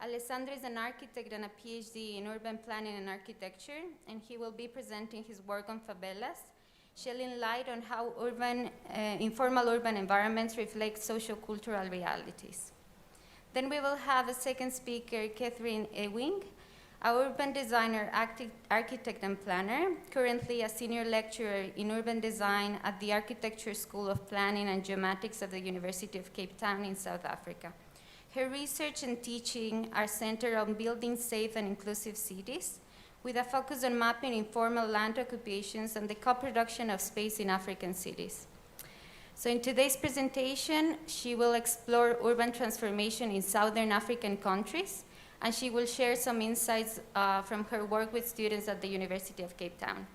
Alessandro is an architect and a PhD in urban planning and architecture, and he will be presenting his work on favelas, shedding light on how informal urban environments reflect socio-cultural realities. Then we will have a second speaker, Catherine Ewing, a urban designer, architect and planner, currently a senior lecturer in urban design at the Architecture School of Planning and Geomatics of the University of Cape Town in South Africa. Her research and teaching are centered on building safe and inclusive cities, with a focus on mapping informal land occupations and the co-production of space in African cities. So in today's presentation, she will explore urban transformation in Southern African countries, and she will share some insights from her work with students at the University of Cape Town.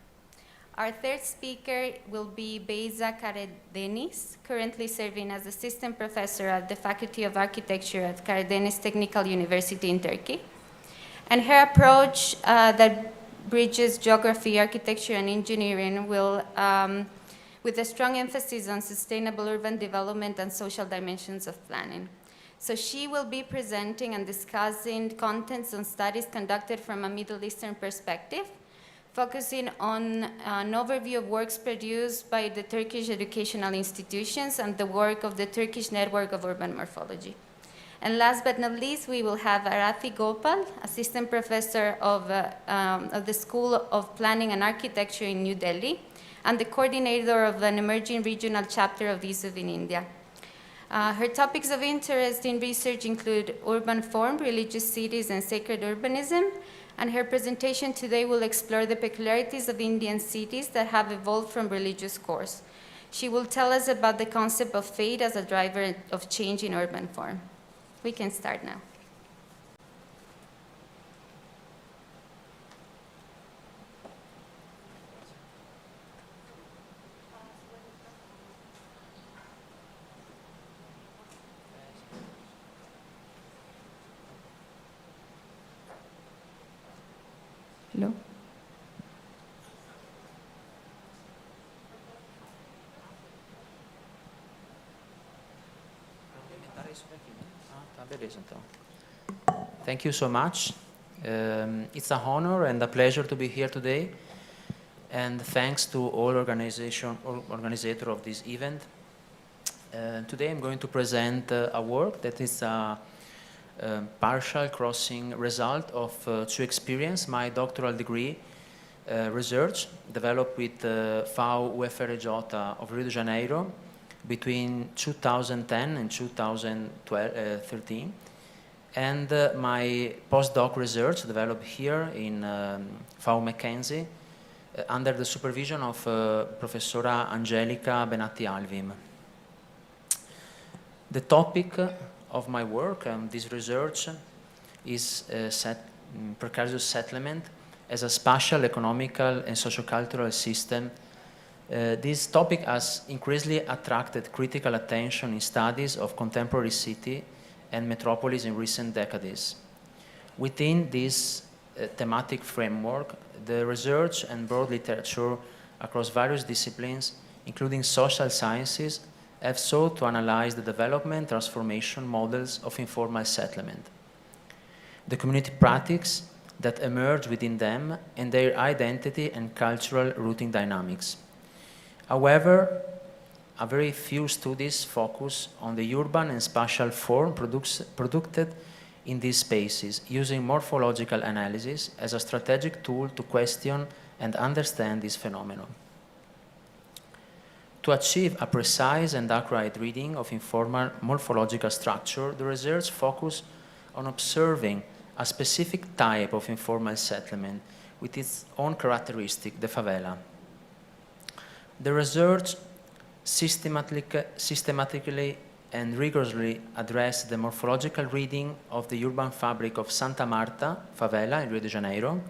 Our third speaker will be Beyza Karadeniz, currently serving as assistant professor at the Faculty of Architecture at Karadeniz Technical University in Turkey. And her approach that bridges geography, architecture, and engineering will, with a strong emphasis on sustainable urban development and social dimensions of planning. So she will be presenting and discussing contents on studies conducted from a Middle Eastern perspective, focusing on an overview of works produced by the Turkish educational institutions and the work of the Turkish Network of Urban Morphology. And last but not least, we will have Arathi Gopal, assistant professor of the School of Planning and Architecture in New Delhi, and the coordinator of an emerging regional chapter of Isuf in India. Her topics of interest in research include urban form, religious cities, and sacred urbanism. And her presentation today will explore the peculiarities of Indian cities that have evolved from religious cores. She will tell us about the concept of faith as a driver of change in urban form. We can start now. Hello? Thank you so much. It's an honor and a pleasure to be here today. And thanks to all organizers of this event. Today I'm going to present a work that is a partial crossing result of two experience, my doctoral degree research developed with FAU-UFRJ of Rio de Janeiro between 2010 and 2013, and my postdoc research developed here in FAU-Mackenzie under the supervision of Professora Angelica Benatti-Alvim. The topic of my work and this research is precarious settlement as a spatial, economical, and sociocultural system. This topic has increasingly attracted critical attention in studies of contemporary city and metropolis in recent decades. Within this thematic framework, the research and broad literature across various disciplines, including social sciences, have sought to analyze the development transformation models of informal settlement, the community practices that emerge within them, and their identity and cultural rooting dynamics. However, a very few studies focus on the urban and spatial form produced in these spaces, using morphological analysis as a strategic tool to question and understand this phenomenon. To achieve a precise and accurate reading of informal morphological structure, the research focused on observing a specific type of informal settlement with its own characteristic, the favela. The research systematically and rigorously addressed the morphological reading of the urban fabric of Santa Marta favela in Rio de Janeiro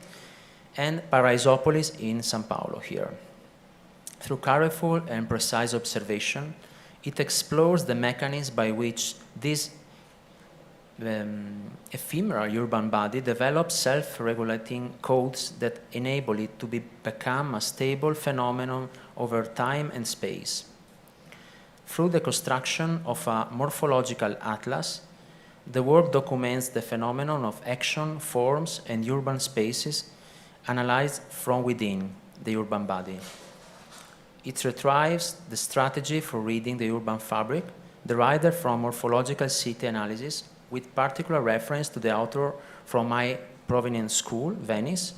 and Paraisópolis in São Paulo here. Through careful and precise observation, it explores the mechanisms by which this ephemeral urban body develops self-regulating codes that enable it to become a stable phenomenon over time and space. Through the construction of a morphological atlas, The work documents the phenomenon of action, forms, and urban spaces analyzed from within the urban body. It retrieves the strategy for reading the urban fabric, derived from morphological city analysis, with particular reference to the author from my provenance school, Venice,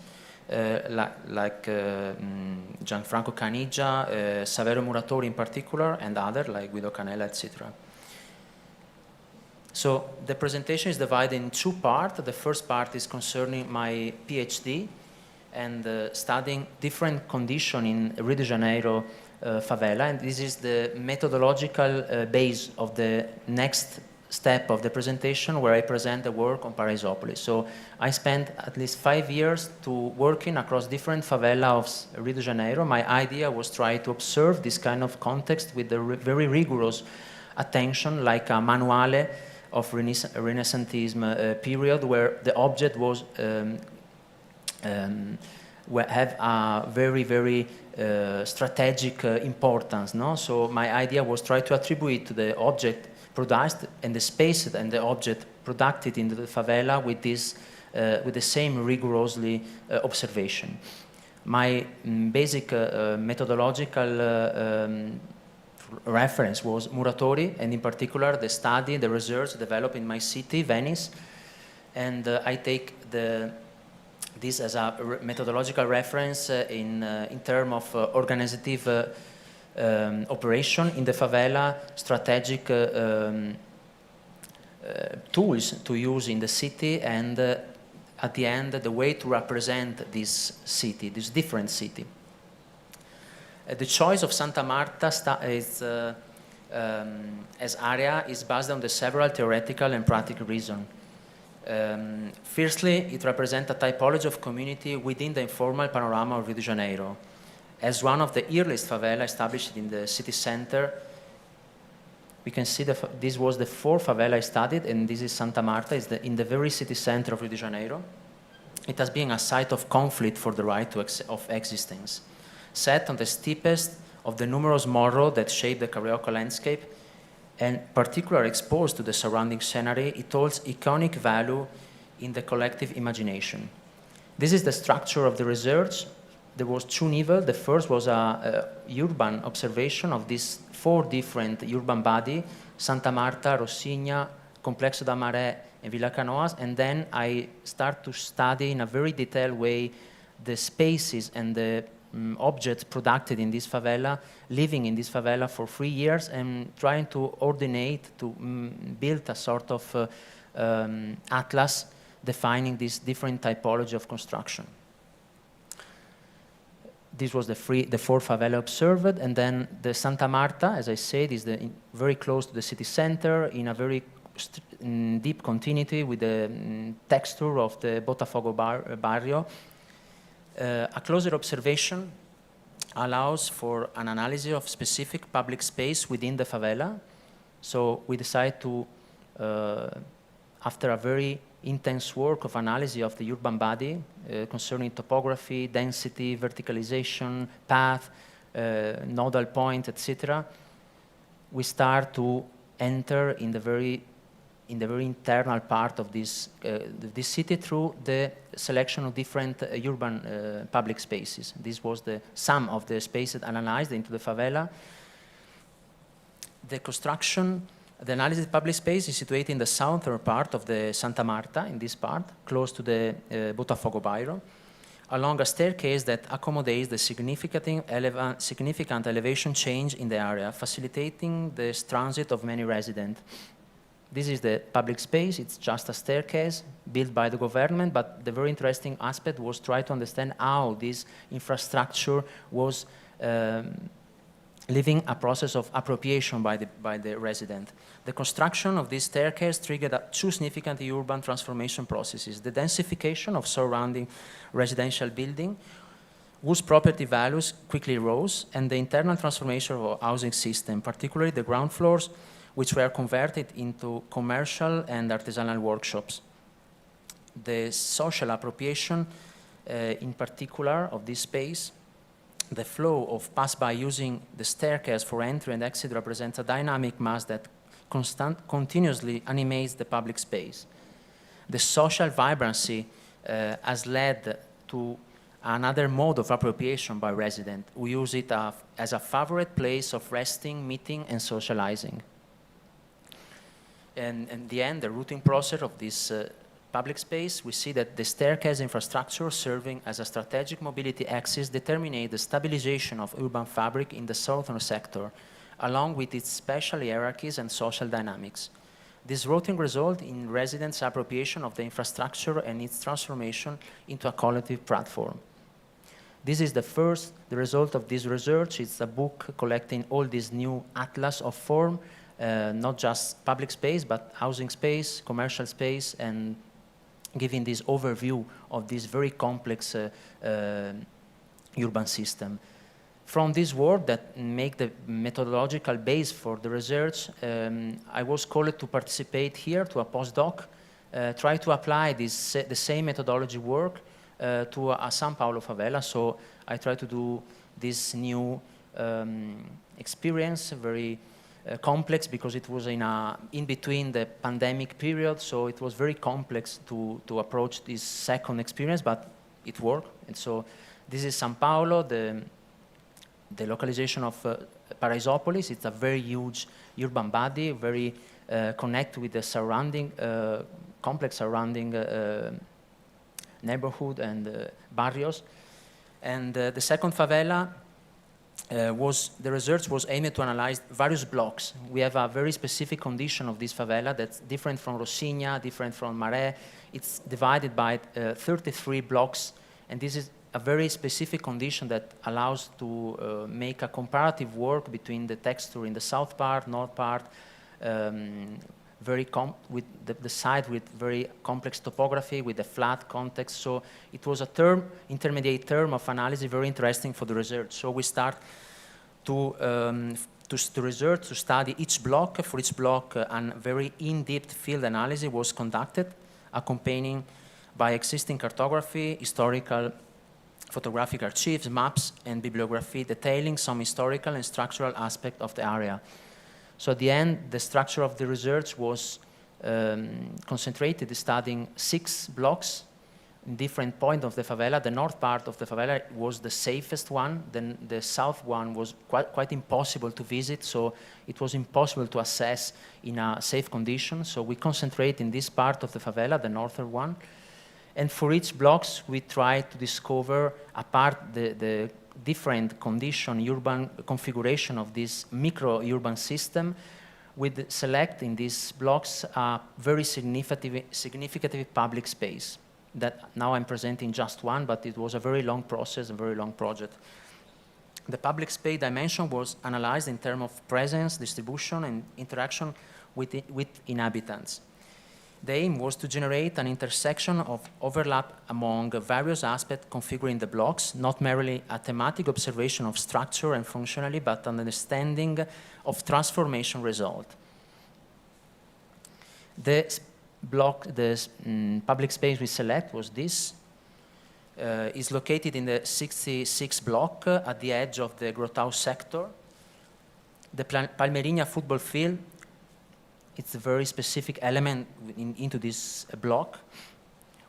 like Gianfranco Caniggia, Saverio Muratori in particular, and others like Guido Canella, etc. So the presentation is divided in two parts. The first part is concerning my PhD and studying different conditions in Rio de Janeiro favela, and this is the methodological base of the next step of the presentation, where I present the work on Paraisopolis. So I spent at least 5 years working across different favelas of Rio de Janeiro. My idea was try to observe this kind of context with a very rigorous attention, like a manuale of Renaissantism period, where the object was have a very strategic importance. No? So my idea was try to attribute to the object produced and the space and the object produced in the favela with this with the same rigorously observation. My basic methodological reference was Muratori, and in particular the study, the research developed in my city, Venice, and I take this as a methodological reference in terms of organizative operation in the favela, strategic tools to use in the city, and at the end, the way to represent this city, this different city. The choice of Santa Marta as area is based on the several theoretical and practical reasons. Firstly, it represents a typology of community within the informal panorama of Rio de Janeiro. As one of the earliest favela established in the city center, we can see that this was the fourth favela I studied, and this is Santa Marta, is in the very city center of Rio de Janeiro. It has been a site of conflict for the right of existence. Set on the steepest of the numerous morro that shape the Carioca landscape, and particularly exposed to the surrounding scenery, it holds iconic value in the collective imagination. This is the structure of the research. There was two levels. The first was a urban observation of these four different urban bodies, Santa Marta, Rossigna, Complexo da Maré, and Villa Canoas, and then I start to study in a very detailed way the spaces and the objects produced in this favela, living in this favela for 3 years, and trying to ordinate, to build a sort of atlas defining this different typology of construction. This was the fourth favela observed, and then the Santa Marta, as I said, is very close to the city center, in a very deep continuity with the texture of the Botafogo barrio. A closer observation allows for an analysis of specific public space within the favela. So we decide to, after a very intense work of analysis of the urban body concerning topography, density, verticalization, path, nodal point, etc., we start to enter in the very internal part of this city through the selection of different urban public spaces. This was the sum of the spaces analyzed into the favela. The analysis of public space is situated in the southern part of the Santa Marta, in this part, close to the Botafogo barrio, along a staircase that accommodates the significant elevation change in the area, facilitating the transit of many residents. This is the public space. It's just a staircase built by the government, but the very interesting aspect was try to understand how this infrastructure was living a process of appropriation by the resident. The construction of this staircase triggered two significant urban transformation processes: the densification of surrounding residential building, whose property values quickly rose, and the internal transformation of our housing system, particularly the ground floors, which were converted into commercial and artisanal workshops. The social appropriation, in particular, of this space, the flow of pass-by using the staircase for entry and exit represents a dynamic mass that continuously animates the public space. The social vibrancy has led to another mode of appropriation by residents who use it as a favorite place of resting, meeting, and socializing. And in the end, the routing process of this public space, we see that the staircase infrastructure serving as a strategic mobility axis determines the stabilization of urban fabric in the southern sector, along with its spatial hierarchies and social dynamics. This routing results in residents' appropriation of the infrastructure and its transformation into a collective platform. This is the result of this research. It's a book collecting all these new atlas of form, not just public space, but housing space, commercial space, and giving this overview of this very complex urban system. From this work that make the methodological base for the research, I was called to participate here to a postdoc, try to apply the same methodology work to a São Paulo favela. So I try to do this new experience, very complex, because it was in between the pandemic period, so it was very complex to approach this second experience, but it worked. And so this is São Paulo, the localization of Paraisópolis. It's a very huge urban body, very connected with the surrounding, complex surrounding neighborhood and barrios. And the second favela, the research was aimed to analyze various blocks. We have a very specific condition of this favela that's different from Rocinha, different from Maré. It's divided by 33 blocks, and this is a very specific condition that allows to make a comparative work between the texture in the south part, north part, with the side with very complex topography, with the flat context. So it was a intermediate term of analysis, very interesting for the research. So we start to research, to study each block. For each block, a very in-depth field analysis was conducted, accompanying by existing cartography, historical photographic archives, maps, and bibliography detailing some historical and structural aspect of the area. So at the end, the structure of the research was concentrated in studying 6 blocks in different points of the favela. The north part of the favela was the safest one. Then the south one was quite impossible to visit, so it was impossible to assess in a safe condition. So we concentrate in this part of the favela, the northern one. And for each blocks, we try to discover, apart the different urban configuration of this micro-urban system, we select in these blocks a very significant public space. That now I'm presenting just one, but it was a very long process, a very long project. The public space dimension was analyzed in terms of presence, distribution, and interaction with inhabitants. The aim was to generate an intersection of overlap among various aspects configuring the blocks, not merely a thematic observation of structure and functionality, but an understanding of transformation result. The public space we select was this. Is located in the 66 block at the edge of the Grotau sector. The Palmeirinha football field, it's a very specific element into this block.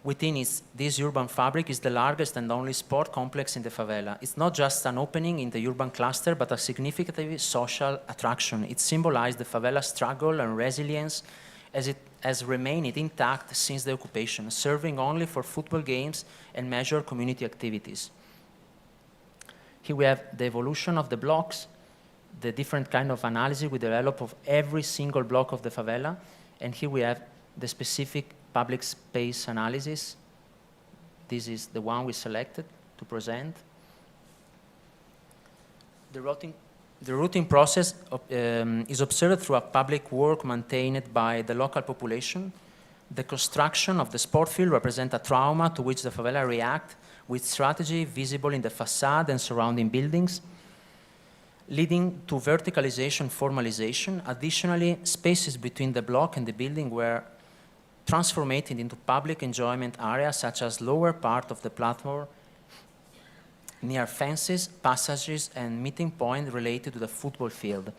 Within this urban fabric is the largest and only sport complex in the favela. It's not just an opening in the urban cluster, but a significant social attraction. It symbolized the favela struggle and resilience as it has remained intact since the occupation, serving only for football games and major community activities. Here we have the evolution of the blocks, the different kind of analysis we develop of every single block of the favela, and here we have the specific public space analysis. This is the one we selected to present. The routing process is observed through a public work maintained by the local population. The construction of the sport field represents a trauma to which the favela react with strategy visible in the facade and surrounding buildings, leading to verticalization, formalization. Additionally, spaces between the block and the building were transformed into public enjoyment areas, such as lower part of the platform, near fences, passages, and meeting points related to the football field.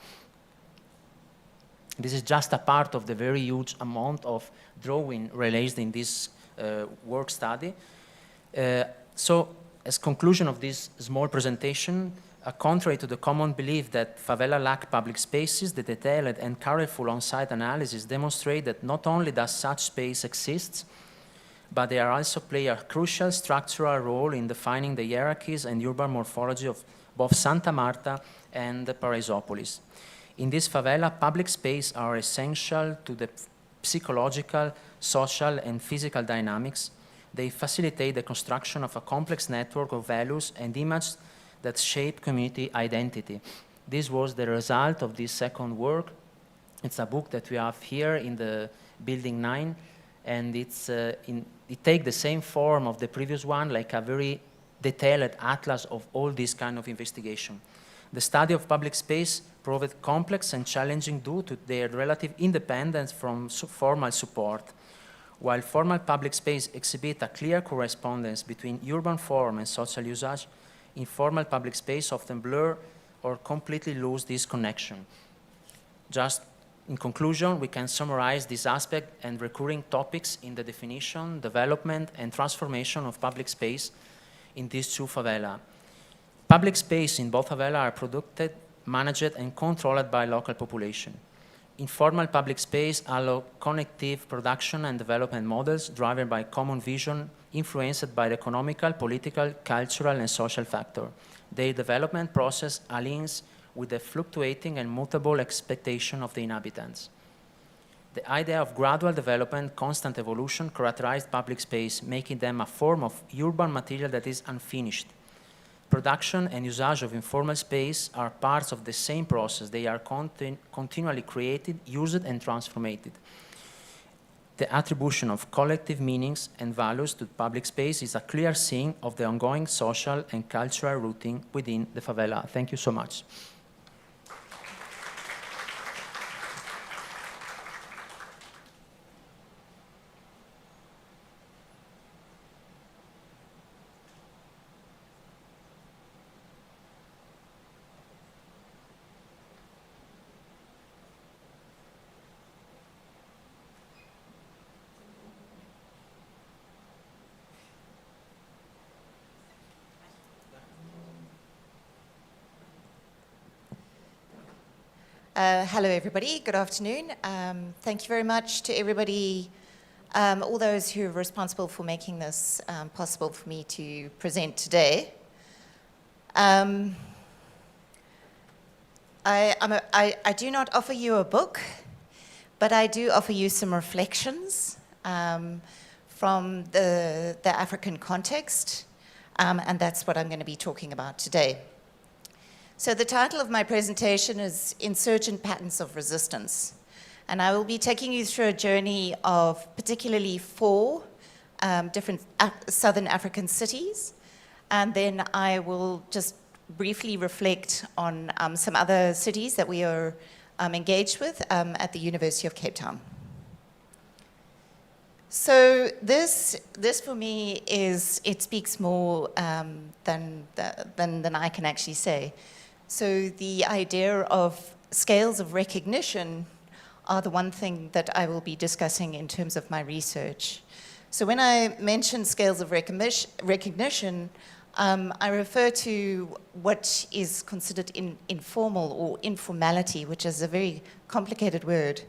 This is just a part of the very huge amount of drawing released in this work study. So, as conclusion of this small presentation, contrary to the common belief that favela lack public spaces, the detailed and careful on-site analysis demonstrate that not only does such space exist, but they also play a crucial structural role in defining the hierarchies and urban morphology of both Santa Marta and Paraisopolis. In this favela, public space are essential to the psychological, social, and physical dynamics. They facilitate the construction of a complex network of values and images that shape community identity. This was the result of this second work. It's a book that we have here in the Building 9, and it takes the same form of the previous one, like a very detailed atlas of all this kind of investigation. The study of public space proved complex and challenging due to their relative independence from formal support. While formal public space exhibit a clear correspondence between urban form and social usage, informal public space often blur or completely lose this connection. Just in conclusion, we can summarize this aspect and recurring topics in the definition, development, and transformation of public space in these two favelas. Public space in both favelas are produced, managed, and controlled by local population. Informal public space allow connective production and development models driven by common vision, influenced by the economical, political, cultural, and social factor. Their development process aligns with the fluctuating and mutable expectation of the inhabitants. The idea of gradual development, constant evolution characterized public space, making them a form of urban material that is unfinished. Production and usage of informal space are parts of the same process. They are continually created, used, and transformed. The attribution of collective meanings and values to public space is a clear sign of the ongoing social and cultural rooting within the favela. Thank you so much. Hello, everybody. Good afternoon. Thank you very much to everybody, all those who are responsible for making this possible for me to present today. I do not offer you a book, but I do offer you some reflections from the African context, and that's what I'm going to be talking about today. So the title of my presentation is Insurgent Patterns of Resistance. And I will be taking you through a journey of particularly 4 different Southern African cities. And then I will just briefly reflect on some other cities that we are engaged with at the University of Cape Town. So this for me it speaks more than I can actually say. So the idea of scales of recognition are the one thing that I will be discussing in terms of my research. So when I mention scales of recognition, I refer to what is considered informal or informality, which is a very complicated word.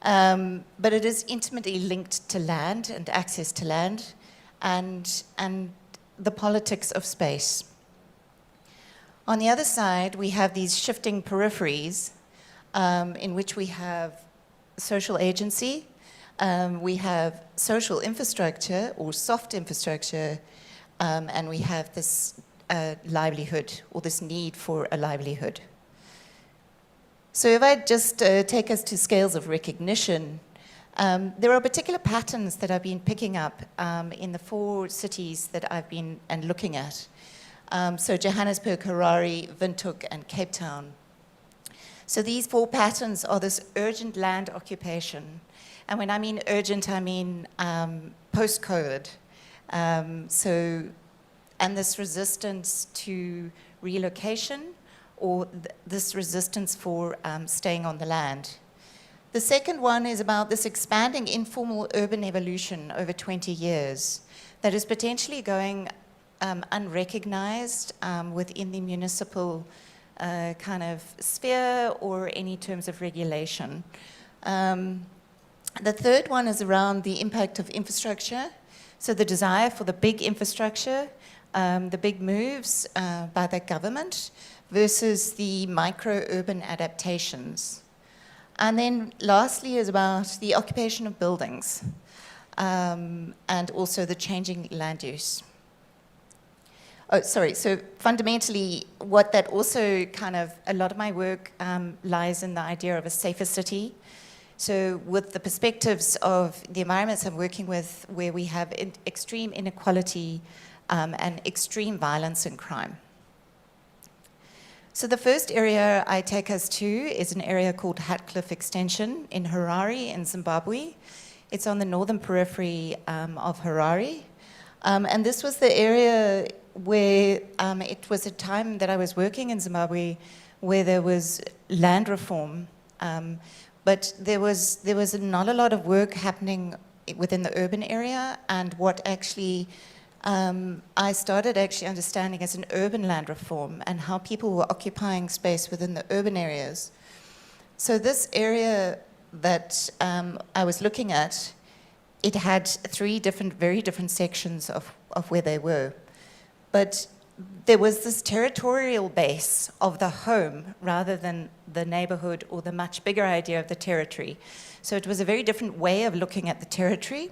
But it is intimately linked to land and access to land and the politics of space. On the other side, we have these shifting peripheries in which we have social agency, we have social infrastructure or soft infrastructure, and we have this livelihood or this need for a livelihood. So if I just take us to scales of recognition, there are particular patterns that I've been picking up in the 4 cities that I've been looking at. So Johannesburg, Harare, Windhoek, and Cape Town. So these 4 patterns are this urgent land occupation. And when I mean urgent, I mean post-COVID. And this resistance to relocation or this resistance for staying on the land. The second one is about this expanding informal urban evolution over 20 years that is potentially going unrecognized within the municipal kind of sphere or any terms of regulation. The third one is around the impact of infrastructure. So the desire for the big infrastructure, the big moves by the government versus the micro-urban adaptations. And then lastly is about the occupation of buildings and also the changing land use. Oh, sorry, so fundamentally what that also kind of, a lot of my work lies in the idea of a safer city. So with the perspectives of the environments I'm working with where we have extreme inequality and extreme violence and crime. So the first area I take us to is an area called Hatcliffe Extension in Harare in Zimbabwe. It's on the northern periphery of Harare. And this was the area where it was a time that I was working in Zimbabwe where there was land reform. But there was not a lot of work happening within the urban area, and what actually I started actually understanding as an urban land reform and how people were occupying space within the urban areas. So this area that I was looking at, it had three very different sections of where they were. But there was this territorial base of the home rather than the neighborhood or the much bigger idea of the territory. So it was a very different way of looking at the territory.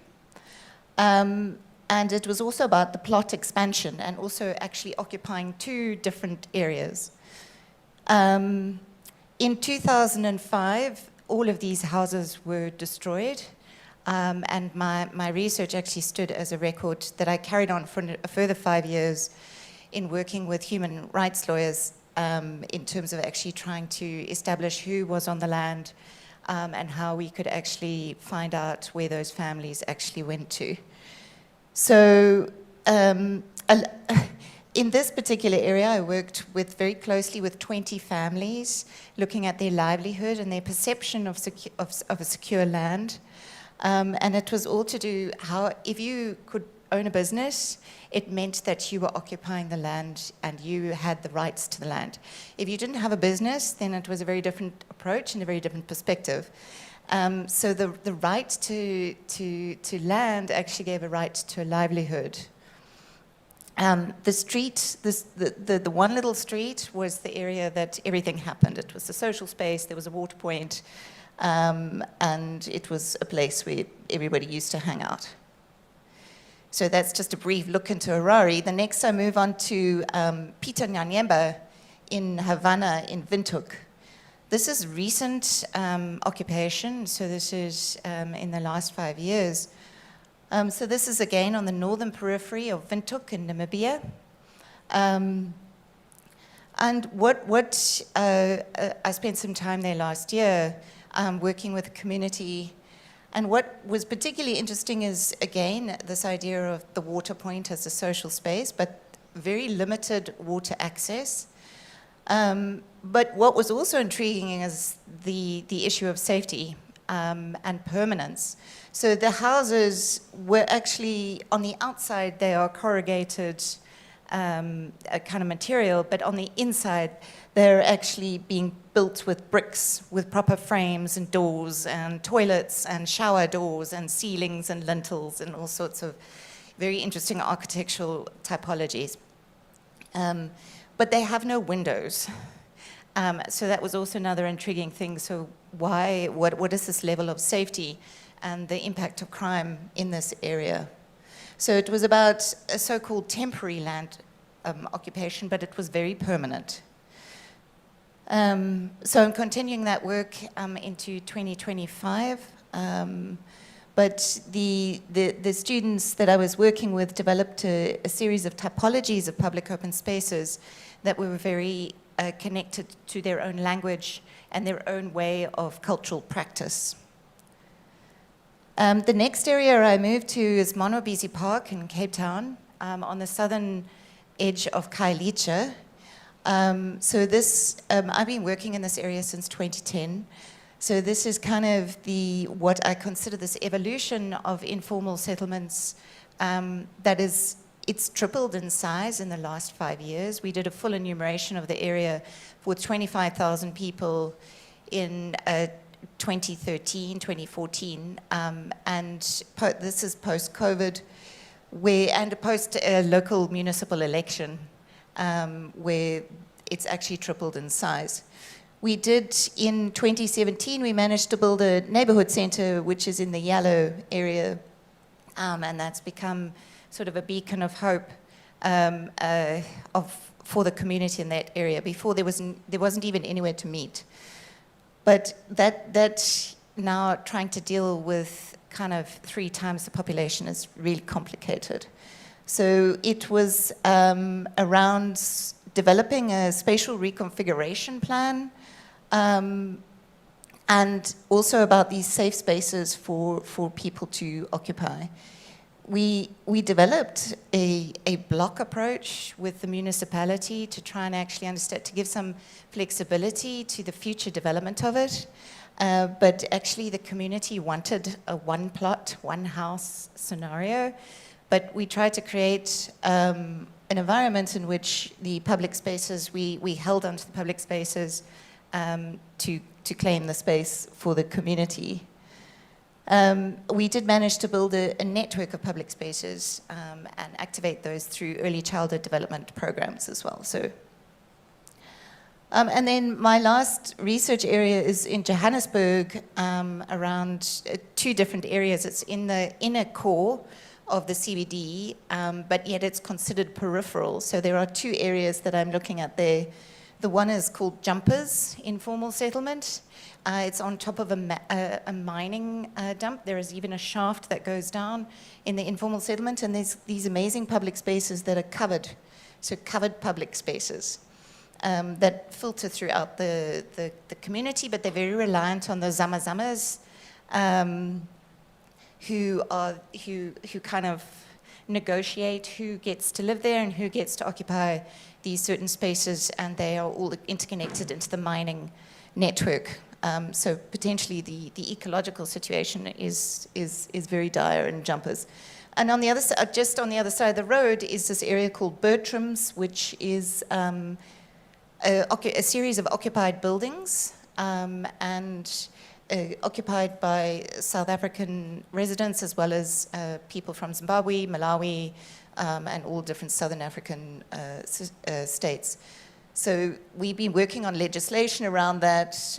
And it was also about the plot expansion and also actually occupying two different areas. In 2005, all of these houses were destroyed. And my research actually stood as a record that I carried on for a further 5 years in working with human rights lawyers in terms of actually trying to establish who was on the land and how we could actually find out where those families actually went to. So in this particular area, I worked very closely with 20 families, looking at their livelihood and their perception of a secure land. And it was all to do how, if you could own a business, it meant that you were occupying the land and you had the rights to the land. If you didn't have a business, then it was a very different approach and a very different perspective. So the right to land actually gave a right to a livelihood. The street, the one little street was the area that everything happened. It was the social space, there was a water point, and it was a place where everybody used to hang out. So that's just a brief look into Harare. The next I move on to Peter Nyanyemba in Havana in Windhoek. This is recent occupation, so this is in the last 5 years. So this is again on the northern periphery of Windhoek in Namibia. And I spent some time there last year working with the community. And what was particularly interesting is, again, this idea of the water point as a social space, but very limited water access. But what was also intriguing is the issue of safety and permanence. So the houses were actually, on the outside, they are corrugated kind of material, but on the inside, they're actually being built with bricks, with proper frames and doors and toilets and shower doors and ceilings and lintels and all sorts of very interesting architectural typologies. But they have no windows. So that was also another intriguing thing. So what is this level of safety and the impact of crime in this area? So it was about a so-called temporary land occupation, but it was very permanent. So I'm continuing that work into 2025. But the students that I was working with developed a series of typologies of public open spaces that were very connected to their own language and their own way of cultural practice. The next area I moved to is Monobisi Park in Cape Town, on the southern edge of Khayelitsha. So this, I've been working in this area since 2010. So this is kind of what I consider this evolution of informal settlements it's tripled in size in the last 5 years. We did a full enumeration of the area with 25,000 people in 2013, 2014, and this is post-COVID, and post a local municipal election, where it's actually tripled in size. We did, in 2017, we managed to build a neighborhood center, which is in the yellow area, and that's become sort of a beacon of hope for the community in that area. Before, there wasn't even anywhere to meet. But that now trying to deal with kind of 3 times the population is really complicated. So it was around developing a spatial reconfiguration plan, and also about these safe spaces for people to occupy. We developed a block approach with the municipality to try and actually understand, to give some flexibility to the future development of it. But actually the community wanted a one plot, one house scenario. But we tried to create an environment in which the public spaces, we held onto the public spaces to claim the space for the community. We did manage to build a network of public spaces and activate those through early childhood development programs as well. So, and then my last research area is in Johannesburg, around 2 different areas. It's in the inner core of the CBD, but yet it's considered peripheral. So there are 2 areas that I'm looking at there. The one is called Jumpers Informal Settlement. It's on top of a mining dump. There is even a shaft that goes down in the informal settlement, and there's these amazing public spaces that are covered, so covered public spaces that filter throughout the community, but they're very reliant on the zama-zamas who kind of negotiate who gets to live there and who gets to occupy these certain spaces, and they are all interconnected into the mining network. So potentially the ecological situation is very dire in Jumpers. And on the other side, just on the other side of the road, is this area called Bertram's, which is a series of occupied buildings and occupied by South African residents as well as people from Zimbabwe, Malawi, and all different Southern African states. So we've been working on legislation around that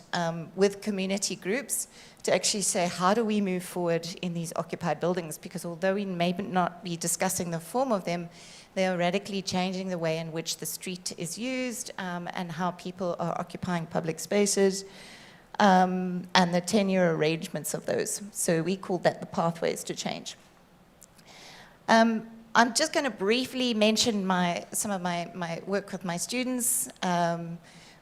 with community groups to actually say, how do we move forward in these occupied buildings? Because although we may not be discussing the form of them, they are radically changing the way in which the street is used and how people are occupying public spaces and the tenure arrangements of those. So we call that the pathways to change. I'm just going to briefly mention some of my work with my students.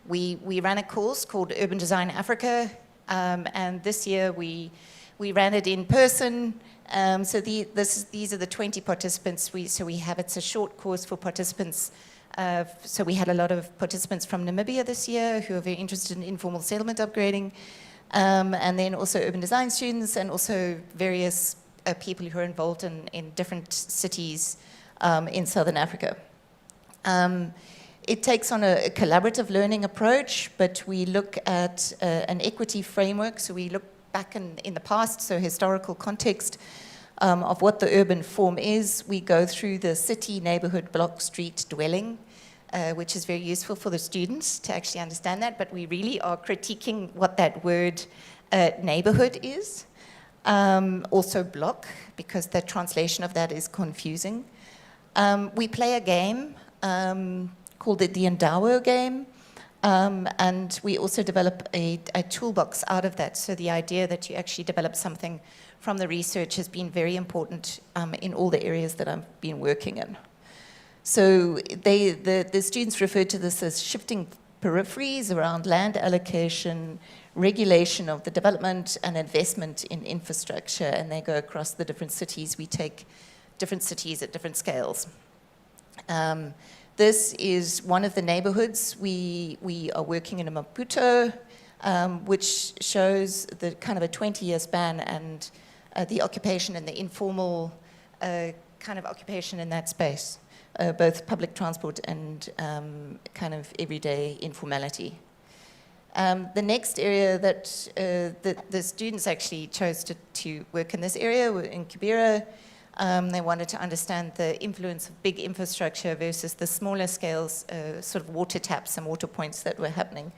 We ran a course called Urban Design Africa, and this year we ran it in person. So these are the 20 participants. It's a short course for participants. So we had a lot of participants from Namibia this year who are very interested in informal settlement upgrading, and then also urban design students and also various people who are involved in different cities in Southern Africa. It takes on a collaborative learning approach, but we look at an equity framework. So we look back in the past, so historical context of what the urban form is. We go through the city, neighborhood, block, street, dwelling, which is very useful for the students to actually understand that, but we really are critiquing what that word neighborhood is. Also block, because the translation of that is confusing. We play a game called the Ndawo game, and we also develop a toolbox out of that. So the idea that you actually develop something from the research has been very important in all the areas that I've been working in. So the students refer to this as shifting peripheries around land allocation, regulation of the development and investment in infrastructure, and they go across the different cities. We take different cities at different scales. This is one of the neighborhoods. We are working in Maputo, which shows the kind of a 20-year span and the occupation and the informal kind of occupation in that space, both public transport and kind of everyday informality. The next area that the students actually chose to work in this area were in Kibera. They wanted to understand the influence of big infrastructure versus the smaller scales, sort of water taps and water points that were happening.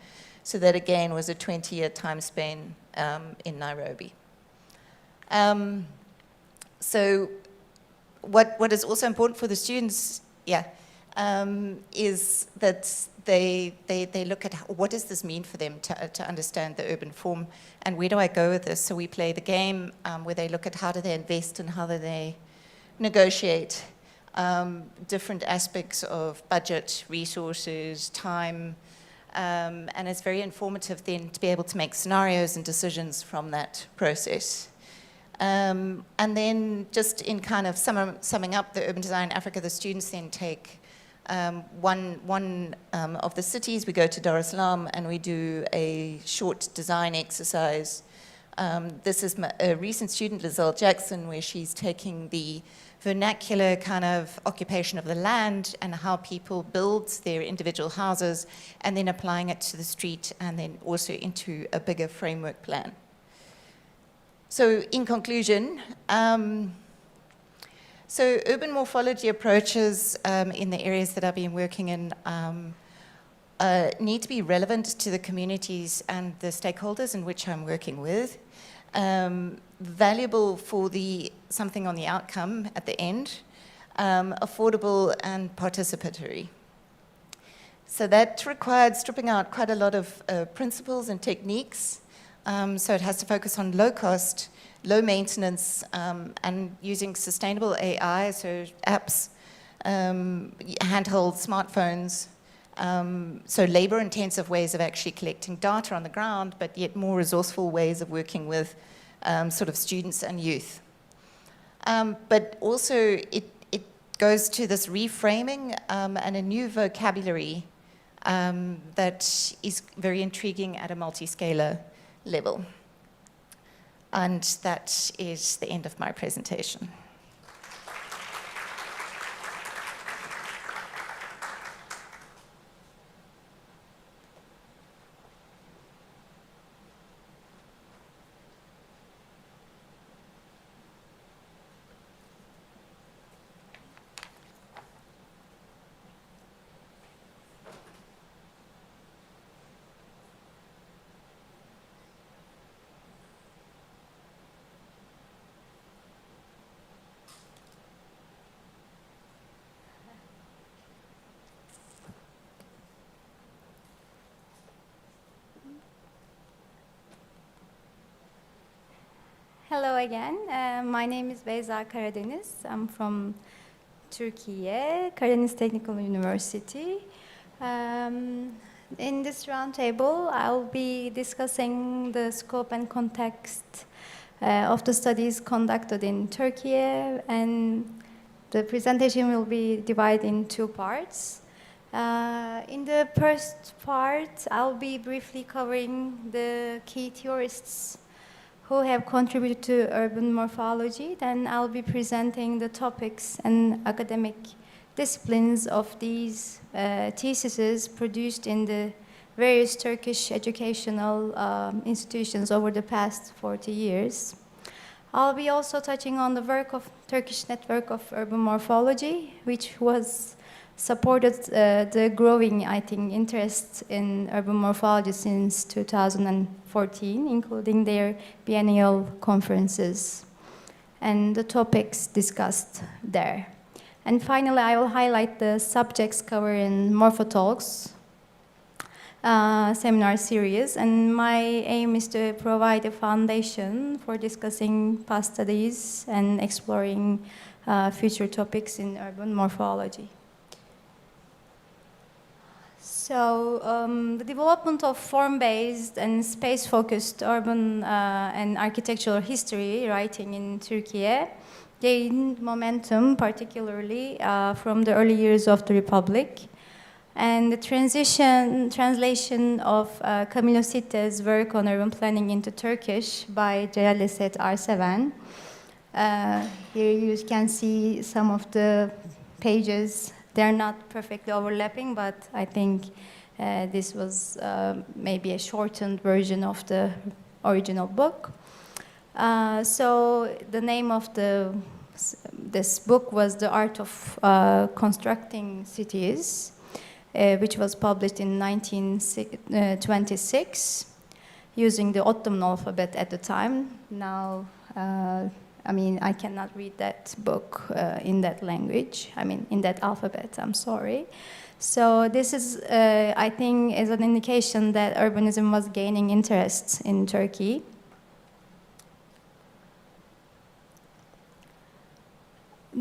So that again was a 20-year time span in Nairobi. So what is also important for the students, is that they look at what does this mean for them to understand the urban form, and where do I go with this? So we play the game where they look at how do they invest and how do they negotiate different aspects of budget, resources, time, and it's very informative then to be able to make scenarios and decisions from that process. And then just in kind of summing up the Urban Design Africa, the students then take one of the cities. We go to Dar es Salaam and we do a short design exercise. This is a recent student, Lizelle Jackson, where she's taking the vernacular kind of occupation of the land and how people build their individual houses and then applying it to the street and then also into a bigger framework plan. So in conclusion, so urban morphology approaches in the areas that I've been working in need to be relevant to the communities and the stakeholders in which I'm working with, valuable for something on the outcome at the end, affordable and participatory. So that required stripping out quite a lot of principles and techniques. So it has to focus on low cost, low maintenance, and using sustainable AI, so apps, handheld smartphones, so labor-intensive ways of actually collecting data on the ground, but yet more resourceful ways of working with sort of students and youth. But also it goes to this reframing and a new vocabulary that is very intriguing at a multi-scalar level. And that is the end of my presentation. Hello again. My name is Beyza Karadeniz. I'm from Turkey, Karadeniz Technical University. In this roundtable, I'll be discussing the scope and context of the studies conducted in Turkey, and the presentation will be divided in two parts. In the first part, I'll be briefly covering the key theorists who have contributed to urban morphology. Then I'll be presenting the topics and academic disciplines of these theses produced in the various Turkish educational institutions over the past 40 years. I'll be also touching on the work of Turkish Network of Urban Morphology, which was supported the growing, I think, interest in urban morphology since 2014, including their biennial conferences and the topics discussed there. And finally, I will highlight the subjects covered in Morphotalks seminar series, and my aim is to provide a foundation for discussing past studies and exploring future topics in urban morphology. So the development of form-based and space-focused urban and architectural history writing in Turkey gained momentum, particularly from the early years of the Republic. And the translation of Camilo Sitte's work on urban planning into Turkish by Celal Esed Arseven. Here you can see some of the pages. They're not perfectly overlapping, but I think this was maybe a shortened version of the original book. So the name of this book was The Art of Constructing Cities, which was published in 1926 using the Ottoman alphabet at the time. Now, I mean, I cannot read that book in that language. I mean, in that alphabet, I'm sorry. So this is, I think, is an indication that urbanism was gaining interest in Turkey.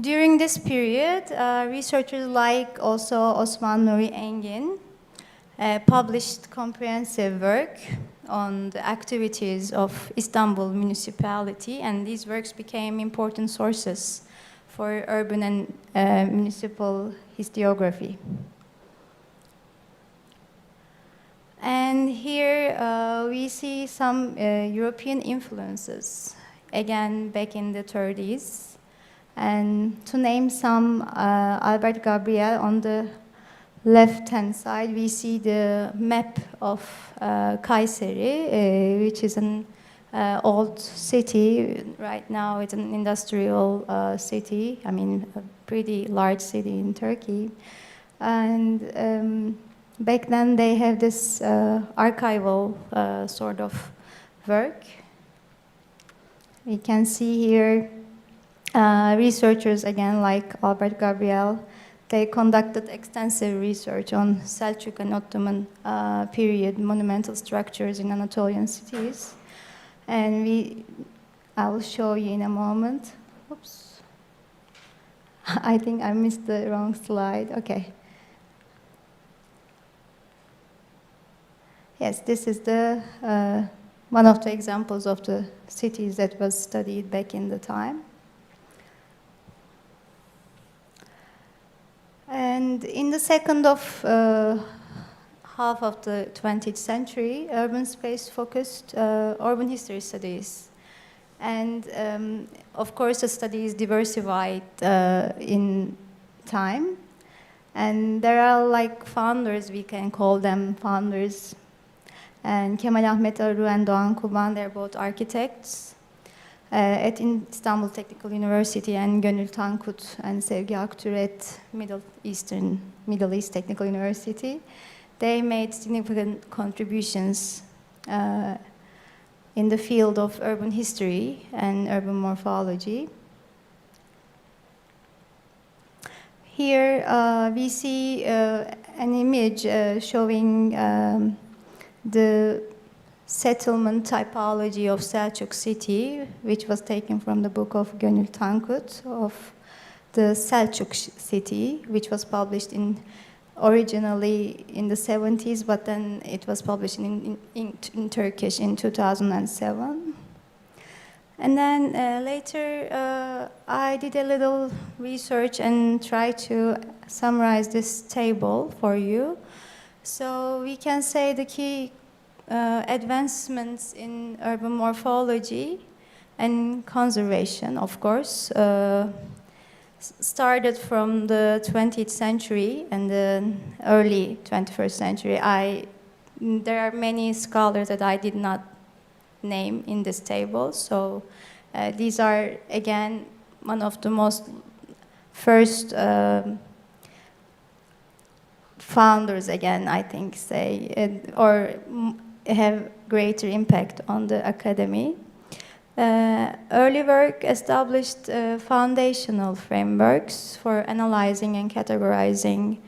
During this period, researchers like also Osman Nuri Engin published comprehensive work on the activities of Istanbul municipality, and these works became important sources for urban and municipal historiography. And here we see some European influences, again back in the 30s. And to name some, Albert Gabriel, on the left-hand side, we see the map of Kayseri, which is an old city. Right now it's an industrial city, I mean, a pretty large city in Turkey. And back then they have this archival sort of work. We can see here researchers, again, like Albert Gabriel, they conducted extensive research on Selçuk and Ottoman period monumental structures in Anatolian cities. And I will show you in a moment. Oops. I think I missed the wrong slide. Okay. Yes, this is the one of the examples of the cities that was studied back in the time. And in the second half of the 20th century, urban space-focused urban history studies. And of course, the study is diversified in time. And there are like founders, we can call them founders. And Kemal Ahmet Arı and Doğan Kuban, they're both architects. At Istanbul Technical University, and Gönül Tankut and Sevgi Aktür at Middle East Technical University. They made significant contributions in the field of urban history and urban morphology. Here we see an image showing the settlement typology of Selçuk city, which was taken from the book of Gönül Tankut of the Selçuk city, which was published originally in the 70s, but then it was published in Turkish in 2007. And then later I did a little research and tried to summarize this table for you. So we can say the key advancements in urban morphology and conservation, of course, started from the 20th century and the early 21st century. There are many scholars that I did not name in this table, so these are, again, one of the most first founders, again, I think, or have greater impact on the academy. Early work established foundational frameworks for analyzing and categorizing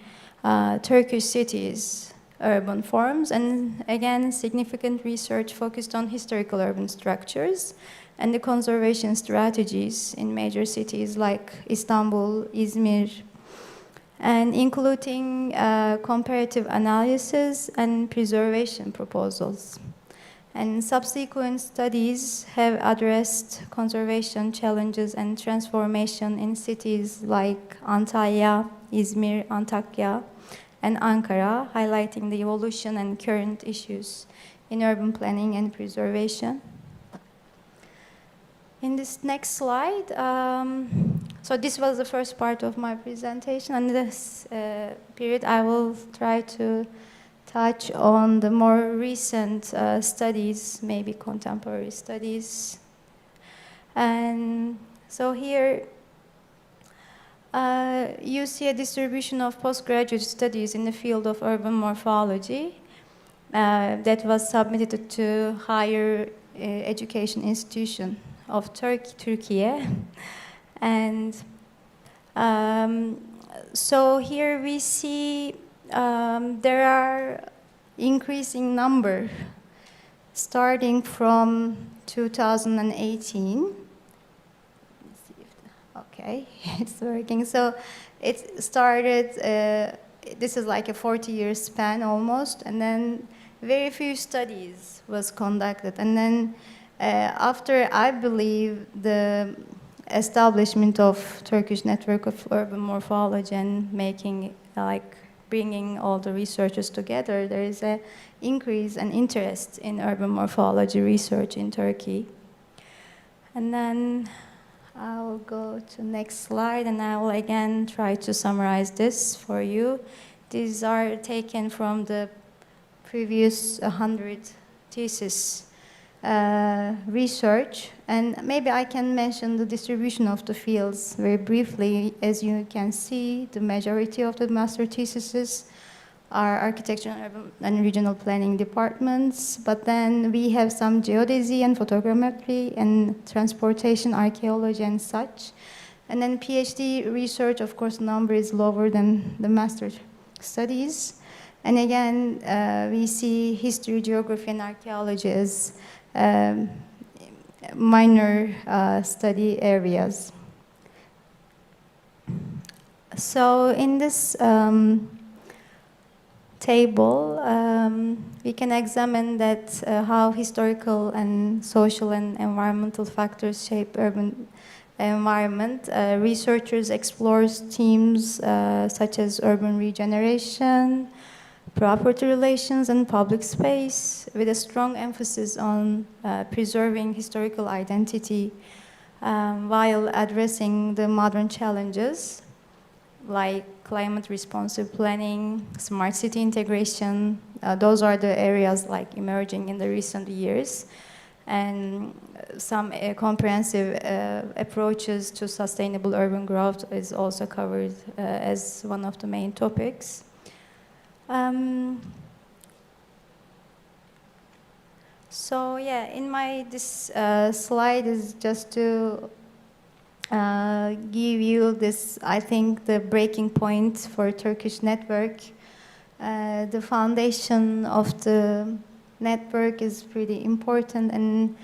Turkish cities' urban forms, and again, significant research focused on historical urban structures and the conservation strategies in major cities like Istanbul, Izmir, and including comparative analysis and preservation proposals. And subsequent studies have addressed conservation challenges and transformation in cities like Antalya, Izmir, Antakya, and Ankara, highlighting the evolution and current issues in urban planning and preservation. In this next slide, so this was the first part of my presentation, and this period I will try to touch on the more recent studies, maybe contemporary studies. And so here you see a distribution of postgraduate studies in the field of urban morphology that was submitted to higher education institution of Turkey. And so here we see there are increasing number starting from 2018. Okay, it's working. So it started, this is like a 40-year span almost, and then very few studies was conducted. And then after, I believe, the establishment of Turkish network of urban morphology and making, like, bringing all the researchers together, there is an increase in interest in urban morphology research in Turkey. And then I'll go to next slide, and I will again try to summarize this for you. These are taken from the previous 100 thesis research, and maybe I can mention the distribution of the fields very briefly. As you can see, the majority of the master theses are architecture and urban and regional planning departments, but then we have some geodesy and photogrammetry and transportation archaeology and such. And then PhD research, of course, number is lower than the master studies. And again, we see history, geography, and archaeology as minor study areas. So in this table, we can examine that how historical and social and environmental factors shape urban environment. Researchers explore themes such as urban regeneration, property relations, and public space, with a strong emphasis on preserving historical identity while addressing the modern challenges like climate responsive planning, smart city integration. Those are the areas like emerging in the recent years, and some comprehensive approaches to sustainable urban growth is also covered as one of the main topics. So yeah, in this slide is just to give you this, I think, the breaking point for Turkish network. The foundation of the network is pretty important, and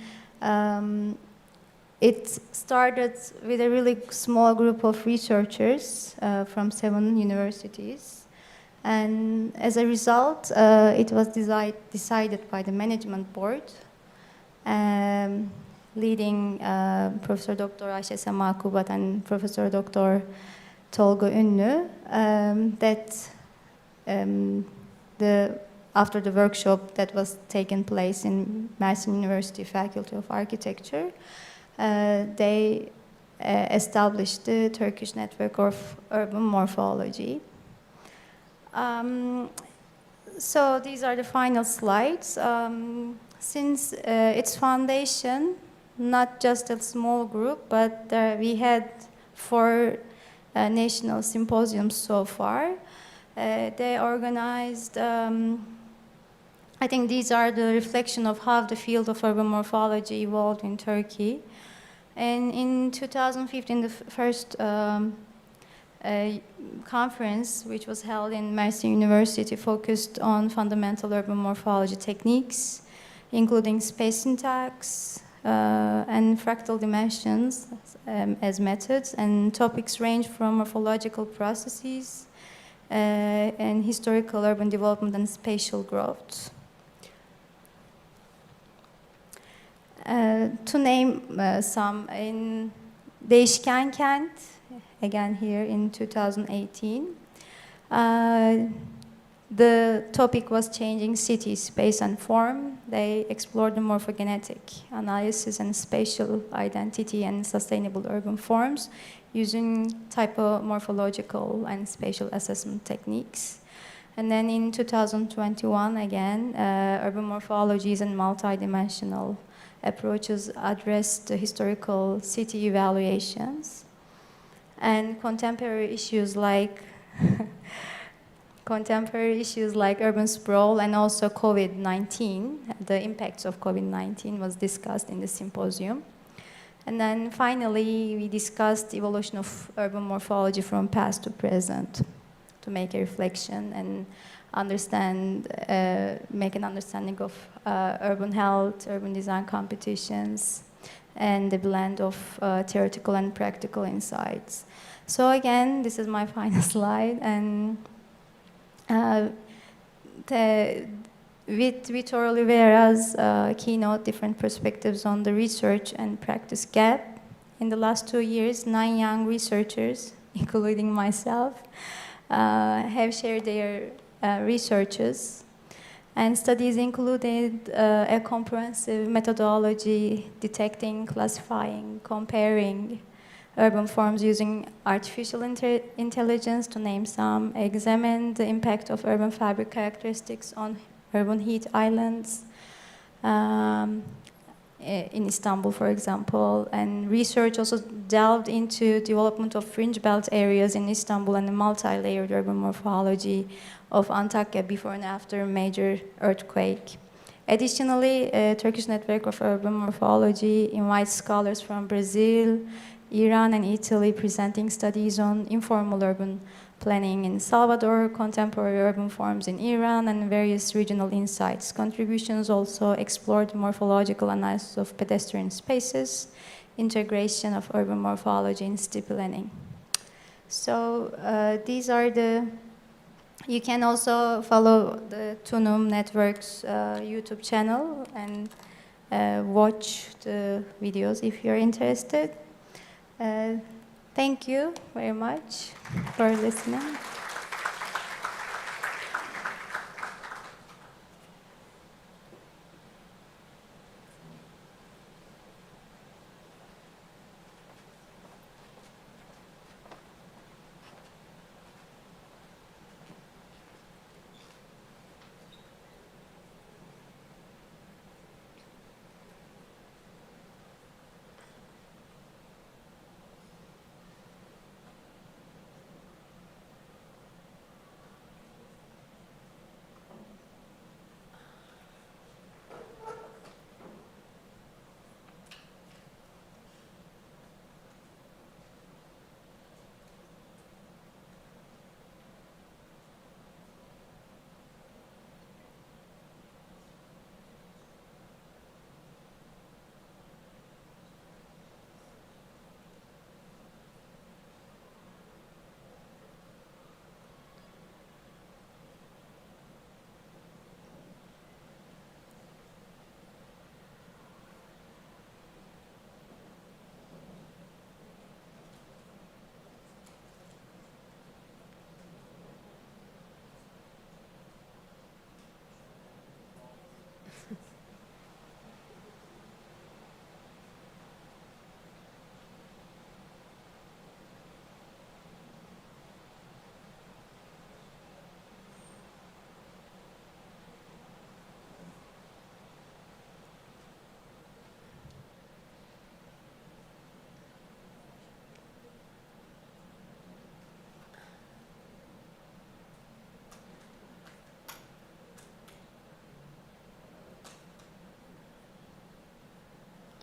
it started with a really small group of researchers from 7 universities. And as a result, it was decided by the management board, leading Professor Dr. Ayşe Sema Kubat and Professor Dr. Tolga Ünlü, that after the workshop that was taken place in Mersin University Faculty of Architecture, they established the Turkish network of urban morphology. So these are the final slides. Since its foundation, not just a small group, but we had 4 national symposiums so far. They organized, I think these are the reflection of how the field of urban morphology evolved in Turkey. And in 2015, the first conference, which was held in Mersin University, focused on fundamental urban morphology techniques, including space syntax and fractal dimensions as methods, and topics range from morphological processes and historical urban development and spatial growth. To name some, in Değişken Kent, again here in 2018, the topic was changing city space and form. They explored the morphogenetic analysis and spatial identity and sustainable urban forms using typomorphological and spatial assessment techniques. And then in 2021, again, urban morphologies and multidimensional approaches addressed the historical city evaluations and contemporary issues like urban sprawl and also COVID-19. The impacts of COVID-19 was discussed in the symposium. And then finally, we discussed evolution of urban morphology from past to present to make a reflection and understand, make an understanding of urban health, urban design competitions, and the blend of theoretical and practical insights. So again, this is my final slide, and with Vitor Oliveira's keynote, different perspectives on the research and practice gap. In the last 2 years, 9 young researchers, including myself, have shared their researches, and studies included a comprehensive methodology detecting, classifying, comparing urban forms using artificial intelligence, to name some, examined the impact of urban fabric characteristics on urban heat islands in Istanbul, for example, and research also delved into development of fringe belt areas in Istanbul and the multi-layered urban morphology of Antakya before and after a major earthquake. Additionally, a Turkish network of urban morphology invites scholars from Brazil, Iran, and Italy presenting studies on informal urban planning in Salvador, contemporary urban forms in Iran, and various regional insights. Contributions also explored morphological analysis of pedestrian spaces, integration of urban morphology in city planning. So these are the, you can also follow the Tunum Network's YouTube channel and watch the videos if you're interested. Thank you very much for listening.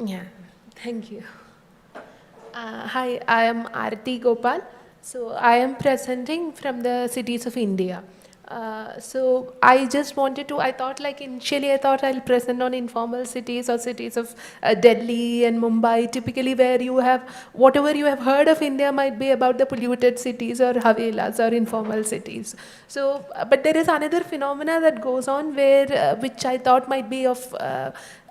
Yeah, thank you. Hi, I am Arati Gopal. So I am presenting from the cities of India. So I just wanted to, I thought like initially I thought I'll present on informal cities or cities of Delhi and Mumbai, typically where you have, whatever you have heard of India might be about the polluted cities or havelas or informal cities. So, but there is another phenomena that goes on where, which I thought might be of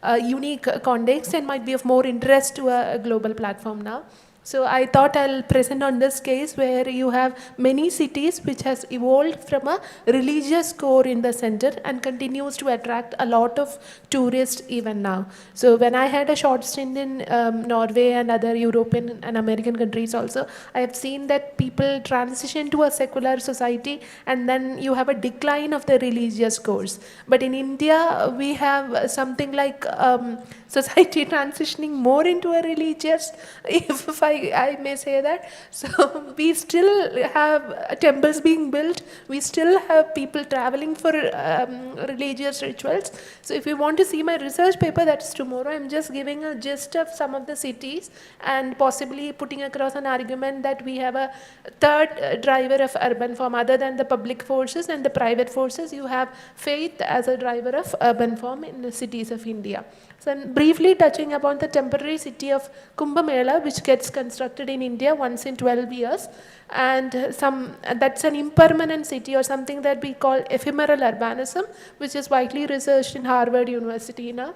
a unique context and might be of more interest to a global platform now. So I thought I'll present on this case where you have many cities which has evolved from a religious core in the center and continues to attract a lot of tourists even now. So when I had a short stint in Norway and other European and American countries also, I have seen that people transition to a secular society and then you have a decline of the religious cores. But in India, we have something like society transitioning more into a religious, if I may say that. So we still have temples being built, we still have people traveling for religious rituals. So if you want to see my research paper, that's tomorrow. I'm just giving a gist of some of the cities and possibly putting across an argument that we have a third driver of urban form other than the public forces and the private forces. You have faith as a driver of urban form in the cities of India. So I'm briefly touching upon the temporary city of Kumbh Mela, which gets constructed in India once in 12 years. And that's an impermanent city or something that we call ephemeral urbanism, which is widely researched in Harvard University now.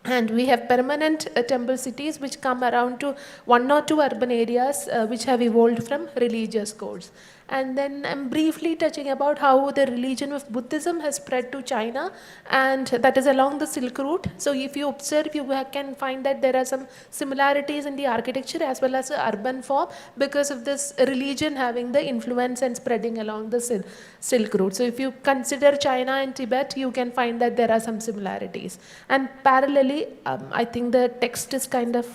And we have permanent temple cities which come around to 1 or 2 urban areas which have evolved from religious codes. And then I'm briefly touching about how the religion of Buddhism has spread to China, and that is along the Silk Route. So if you observe, you can find that there are some similarities in the architecture as well as the urban form because of this religion having the influence and spreading along the Silk Route. So if you consider China and Tibet, you can find that there are some similarities. And parallelly, I think the text is kind of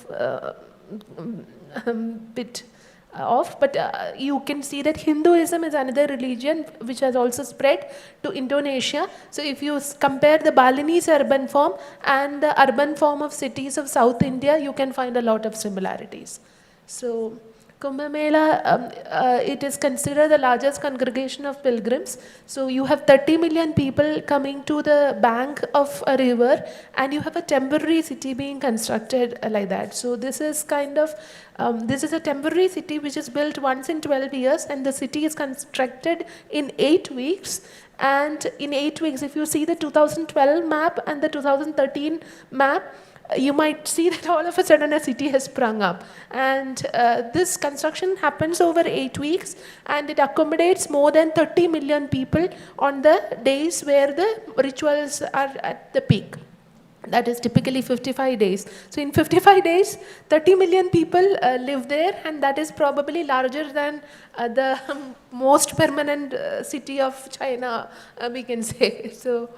bit off, but you can see that Hinduism is another religion which has also spread to Indonesia. So if you compare the Balinese urban form and the urban form of cities of South India, you can find a lot of similarities. So Kumbh Mela, it is considered the largest congregation of pilgrims. So you have 30 million people coming to the bank of a river, and you have a temporary city being constructed like that. So this is kind of, this is a temporary city which is built once in 12 years, and the city is constructed in 8 weeks. And in 8 weeks, if you see the 2012 map and the 2013 map, you might see that all of a sudden a city has sprung up. And this construction happens over 8 weeks, and it accommodates more than 30 million people on the days where the rituals are at the peak. That is typically 55 days. So in 55 days, 30 million people live there, and that is probably larger than the most permanent city of China, we can say. So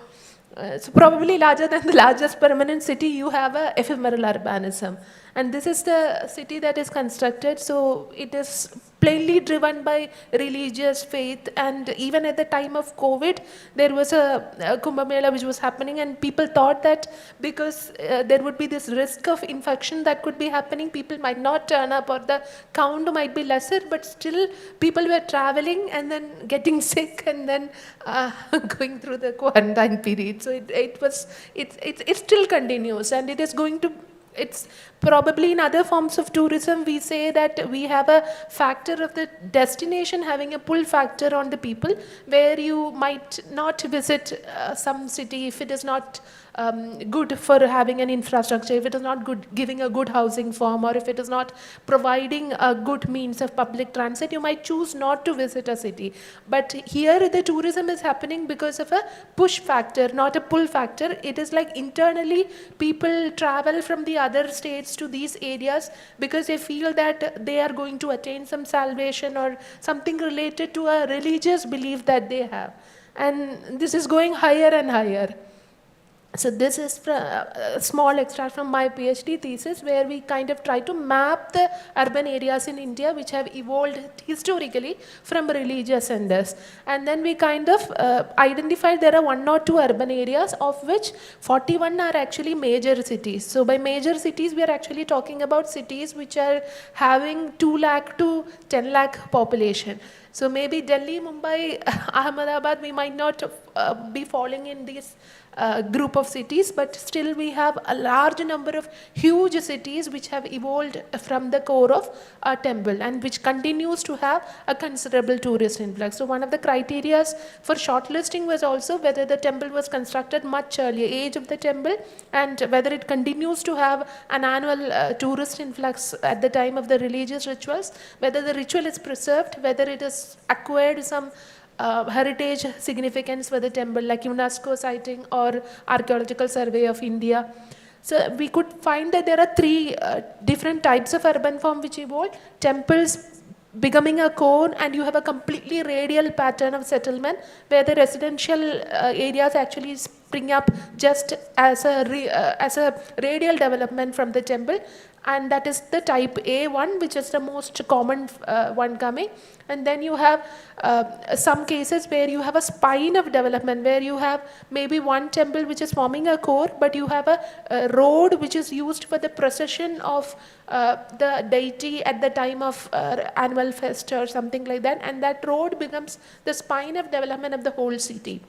probably larger than the largest permanent city, you have a ephemeral urbanism. And this is the city that is constructed, so it is plainly driven by religious faith. And even at the time of COVID, there was a Kumbh Mela which was happening, and people thought that because there would be this risk of infection that could be happening, people might not turn up or the count might be lesser, but still people were traveling and then getting sick and then going through the quarantine period. So it still continues, and it is going to, it's probably in other forms of tourism, we say that we have a factor of the destination having a pull factor on the people, where you might not visit some city if it is not good for having an infrastructure, if it is not good giving a good housing form, or if it is not providing a good means of public transit, you might choose not to visit a city. But here the tourism is happening because of a push factor, not a pull factor. It is like internally people travel from the other states to these areas because they feel that they are going to attain some salvation or something related to a religious belief that they have. And this is going higher and higher. So this is a small extract from my PhD thesis, where we kind of try to map the urban areas in India which have evolved historically from religious centers. And then we kind of identified there are 1 or 2 urban areas, of which 41 are actually major cities. So by major cities, we are actually talking about cities which are having 2 lakh to 10 lakh population. So maybe Delhi, Mumbai, Ahmedabad, we might not be falling in this group of cities, but still we have a large number of huge cities which have evolved from the core of a temple and which continues to have a considerable tourist influx. So one of the criteria for shortlisting was also whether the temple was constructed much earlier, age of the temple, and whether it continues to have an annual tourist influx at the time of the religious rituals, whether the ritual is preserved, whether it has acquired some heritage significance for the temple, like UNESCO siting or Archaeological Survey of India. So we could find that there are three different types of urban form which evolved. Temples becoming a core, and you have a completely radial pattern of settlement where the residential areas actually spring up just as a radial development from the temple, and that is the type A1, which is the most common one coming. And then you have some cases where you have a spine of development, where you have maybe one temple which is forming a core, but you have a road which is used for the procession of the deity at the time of annual fest or something like that, and that road becomes the spine of development of the whole city.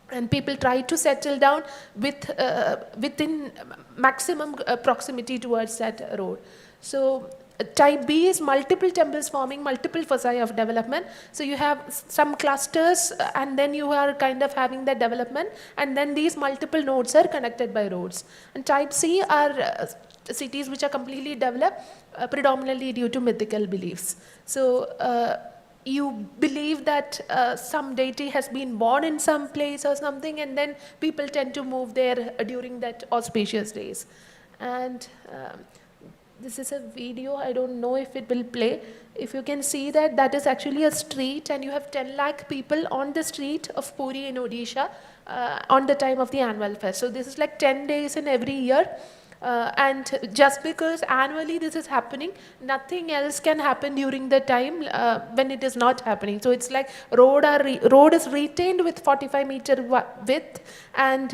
And people try to settle down within maximum proximity towards that road. So type B is multiple temples forming multiple foci of development. So you have some clusters and then you are kind of having that development, and then these multiple nodes are connected by roads. And type C are cities which are completely developed predominantly due to mythical beliefs. So you believe that some deity has been born in some place or something, and then people tend to move there during that auspicious days. And this is a video, I don't know if it will play. If you can see that, that is actually a street, and you have 10 lakh people on the street of Puri in Odisha on the time of the annual fest. So this is like 10 days in every year. And just because annually this is happening, nothing else can happen during the time when it is not happening. So it's like road is retained with 45-meter width, and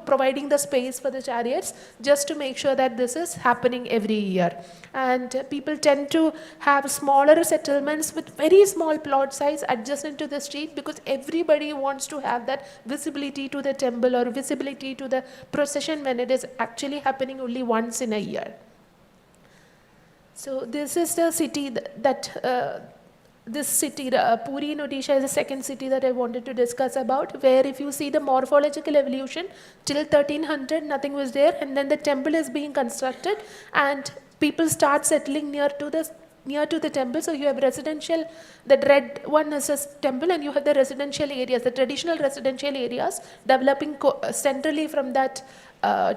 providing the space for the chariots just to make sure that this is happening every year. And people tend to have smaller settlements with very small plot size adjacent to the street, because everybody wants to have that visibility to the temple or visibility to the procession when it is actually happening only once in a year. So this is the city this city, Puri in Odisha, is the second city that I wanted to discuss about, where if you see the morphological evolution, till 1300 nothing was there, and then the temple is being constructed and people start settling near to the temple. So you have residential, the red one is a temple, and you have the residential areas, the traditional residential areas developing centrally from that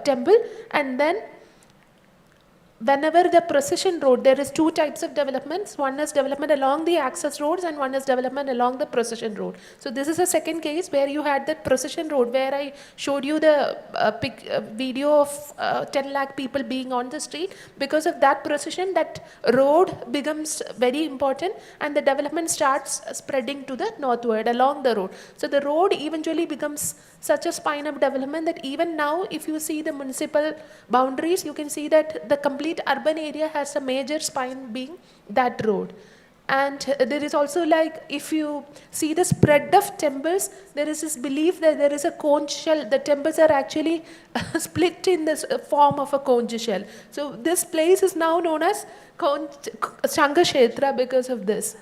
temple. And then whenever the procession road, there is two types of developments. One is development along the access roads, and one is development along the procession road. So this is a second case where you had that procession road, where I showed you the video of 10 lakh people being on the street. Because of that procession, that road becomes very important, and the development starts spreading to the northward along the road. So the road eventually becomes such a spine of development that even now, if you see the municipal boundaries, you can see that the complete urban area has a major spine being that road. And there is also, like, if you see the spread of temples, there is this belief that there is a conch shell. The temples are actually split in this form of a conch shell. So this place is now known as Shangashetra because of this.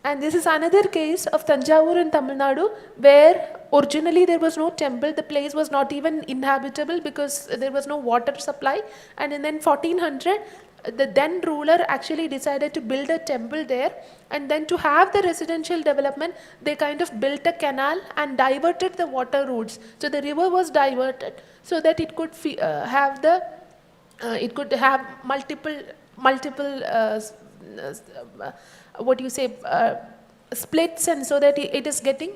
And this is another case of Tanjavur in Tamil Nadu, where originally there was no temple. The place was not even inhabitable because there was no water supply. And in then 1400, the then ruler actually decided to build a temple there. And then to have the residential development, they kind of built a canal and diverted the water routes. So the river was diverted so that it could have multiple splits, and so that it is getting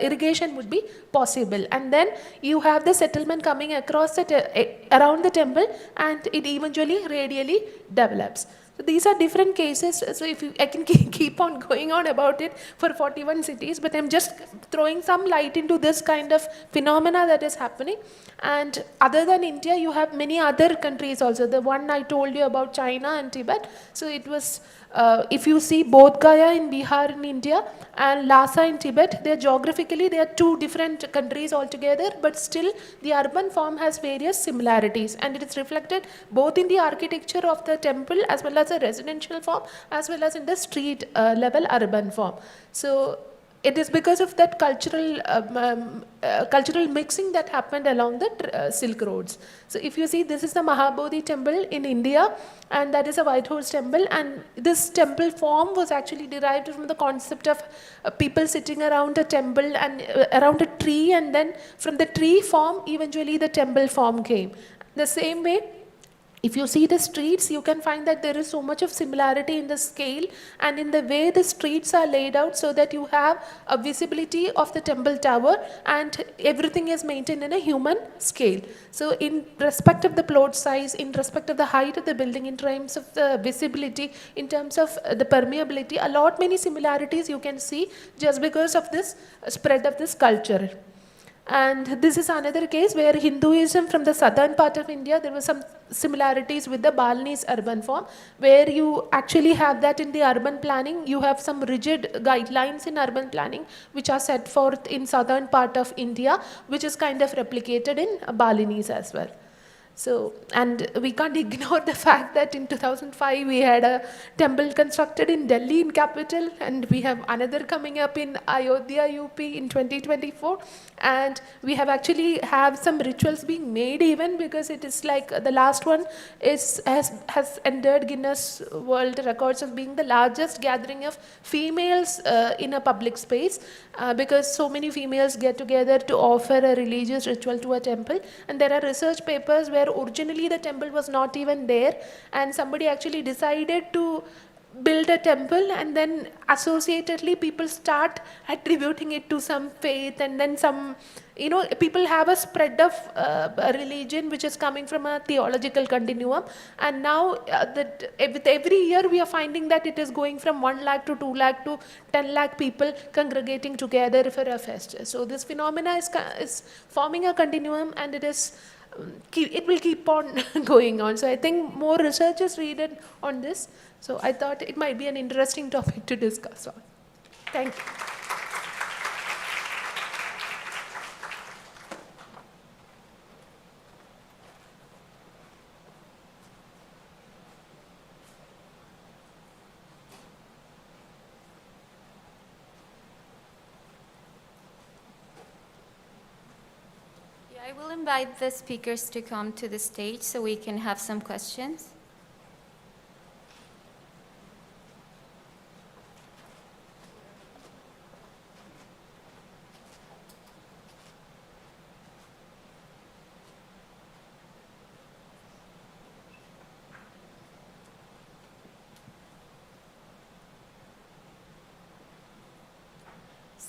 irrigation would be possible. And then you have the settlement coming across around the temple, and it eventually radially develops. So these are different cases. So I can keep on going on about it for 41 cities, but I'm just throwing some light into this kind of phenomena that is happening. And other than India, you have many other countries also. The one I told you about, China and Tibet. So it was If you see both Gaya in Bihar in India and Lhasa in Tibet, they are two different countries altogether, but still the urban form has various similarities, and it is reflected both in the architecture of the temple as well as the residential form as well as in the street level urban form. So it is because of that cultural mixing that happened along the Silk Roads. So if you see, this is the Mahabodhi temple in India, and that is a White Horse temple, and this temple form was actually derived from the concept of people sitting around a temple and around a tree, and then from the tree form, eventually the temple form came. The same way, if you see the streets, you can find that there is so much of similarity in the scale and in the way the streets are laid out, so that you have a visibility of the temple tower and everything is maintained in a human scale. So in respect of the plot size, in respect of the height of the building, in terms of the visibility, in terms of the permeability, a lot many similarities you can see just because of this spread of this culture. And this is another case where Hinduism from the southern part of India, there were some similarities with the Balinese urban form, where you actually have that in the urban planning. You have some rigid guidelines in urban planning which are set forth in southern part of India, which is kind of replicated in Balinese as well. So, and we can't ignore the fact that in 2005 we had a temple constructed in Delhi, in capital, and we have another coming up in Ayodhya, UP in 2024, and we have actually have some rituals being made even, because it is like the last one has entered Guinness World Records of being the largest gathering of females in a public space, because so many females get together to offer a religious ritual to a temple. And there are research papers where originally the temple was not even there, and somebody actually decided to build a temple, and then associatedly people start attributing it to some faith, and then some, you know, people have a spread of a religion which is coming from a theological continuum. And now with every year we are finding that it is going from 1 lakh to 2 lakh to 10 lakh people congregating together for a fest. So this phenomena is forming a continuum, and it will keep on going on. So I think more research is needed on this. So I thought it might be an interesting topic to discuss on. Thank you. I will invite the speakers to come to the stage so we can have some questions.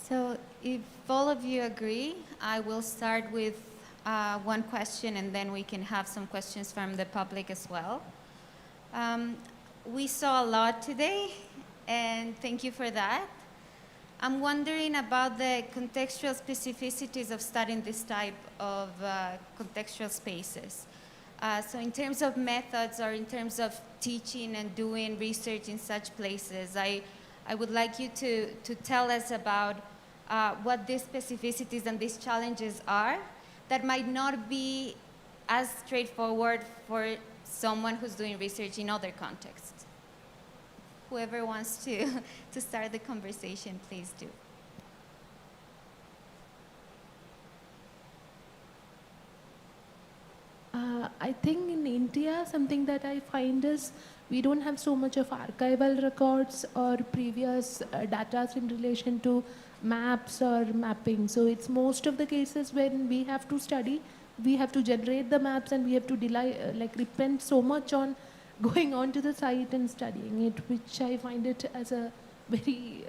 So if all of you agree, I will start with one question, and then we can have some questions from the public as well. We saw a lot today, and thank you for that. I'm wondering about the contextual specificities of studying this type of contextual spaces. So in terms of methods, or in terms of teaching and doing research in such places, I would like you to tell us about what these specificities and these challenges are that might not be as straightforward for someone who's doing research in other contexts. Whoever wants to start the conversation, please do. I think in India, something that I find is we don't have so much of archival records or previous data in relation to maps or mapping. So it's most of the cases when we have to study, we have to generate the maps, and we have to depend so much on going on to the site and studying it, which I find it as a very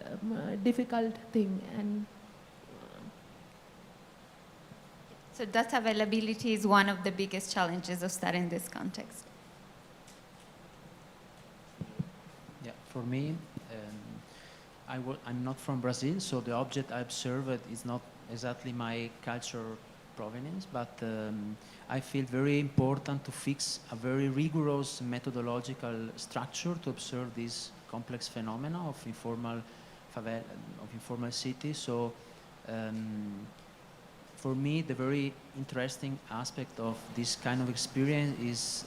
difficult thing. And so data availability is one of the biggest challenges of studying this context. Yeah, for me, I'm not from Brazil, so the object I observed is not exactly my cultural provenance, but I feel very important to fix a very rigorous methodological structure to observe this complex phenomena of informal favela, of informal cities. So for me, the very interesting aspect of this kind of experience is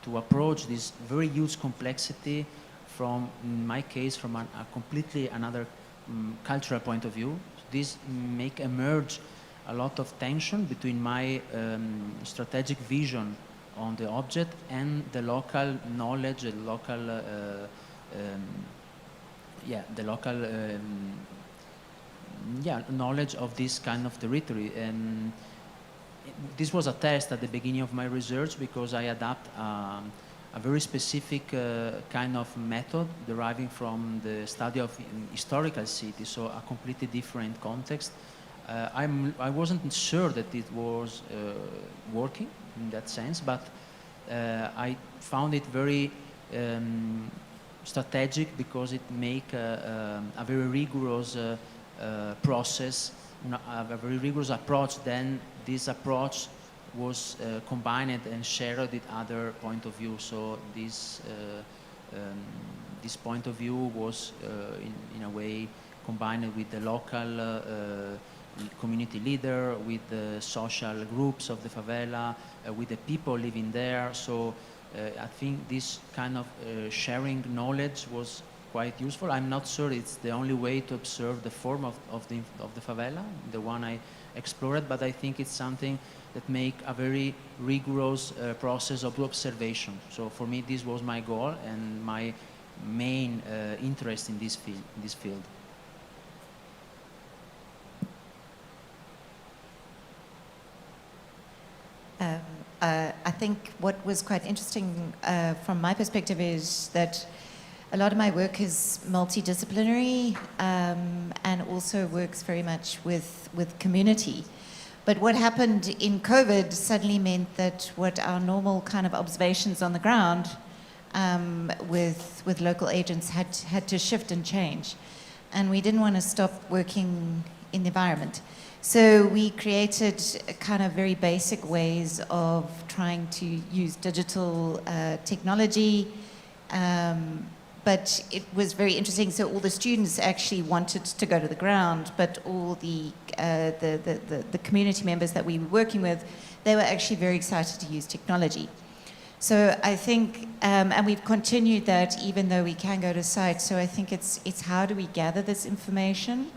to approach this very huge complexity from, in my case, from a completely another cultural point of view. This make emerge a lot of tension between my strategic vision on the object and the local knowledge, the local, knowledge of this kind of territory. And this was a test at the beginning of my research, because I adapt a very specific kind of method deriving from the study of historical cities, so a completely different context. I wasn't sure that it was working in that sense, but I found it very strategic, because it make a very rigorous process, a very rigorous approach. Then this approach was combined and shared with other point of view. So this point of view was in a way combined with the local community leader, with the social groups of the favela, with the people living there. So I think this kind of sharing knowledge was quite useful. I'm not sure it's the only way to observe the form of the favela, the one I explored, but I think it's something that make a very rigorous process of observation. So for me, this was my goal and my main interest in this field. I think what was quite interesting from my perspective is that a lot of my work is multidisciplinary and also works very much with community. But what happened in COVID suddenly meant that what our normal kind of observations on the ground with local agents had to shift and change. And we didn't want to stop working in the environment. So we created kind of very basic ways of trying to use digital technology, but it was very interesting. So all the students actually wanted to go to the ground, but all the community members that we were working with, they were actually very excited to use technology. So I think, and we've continued that even though we can go to site. So I think it's how do we gather this information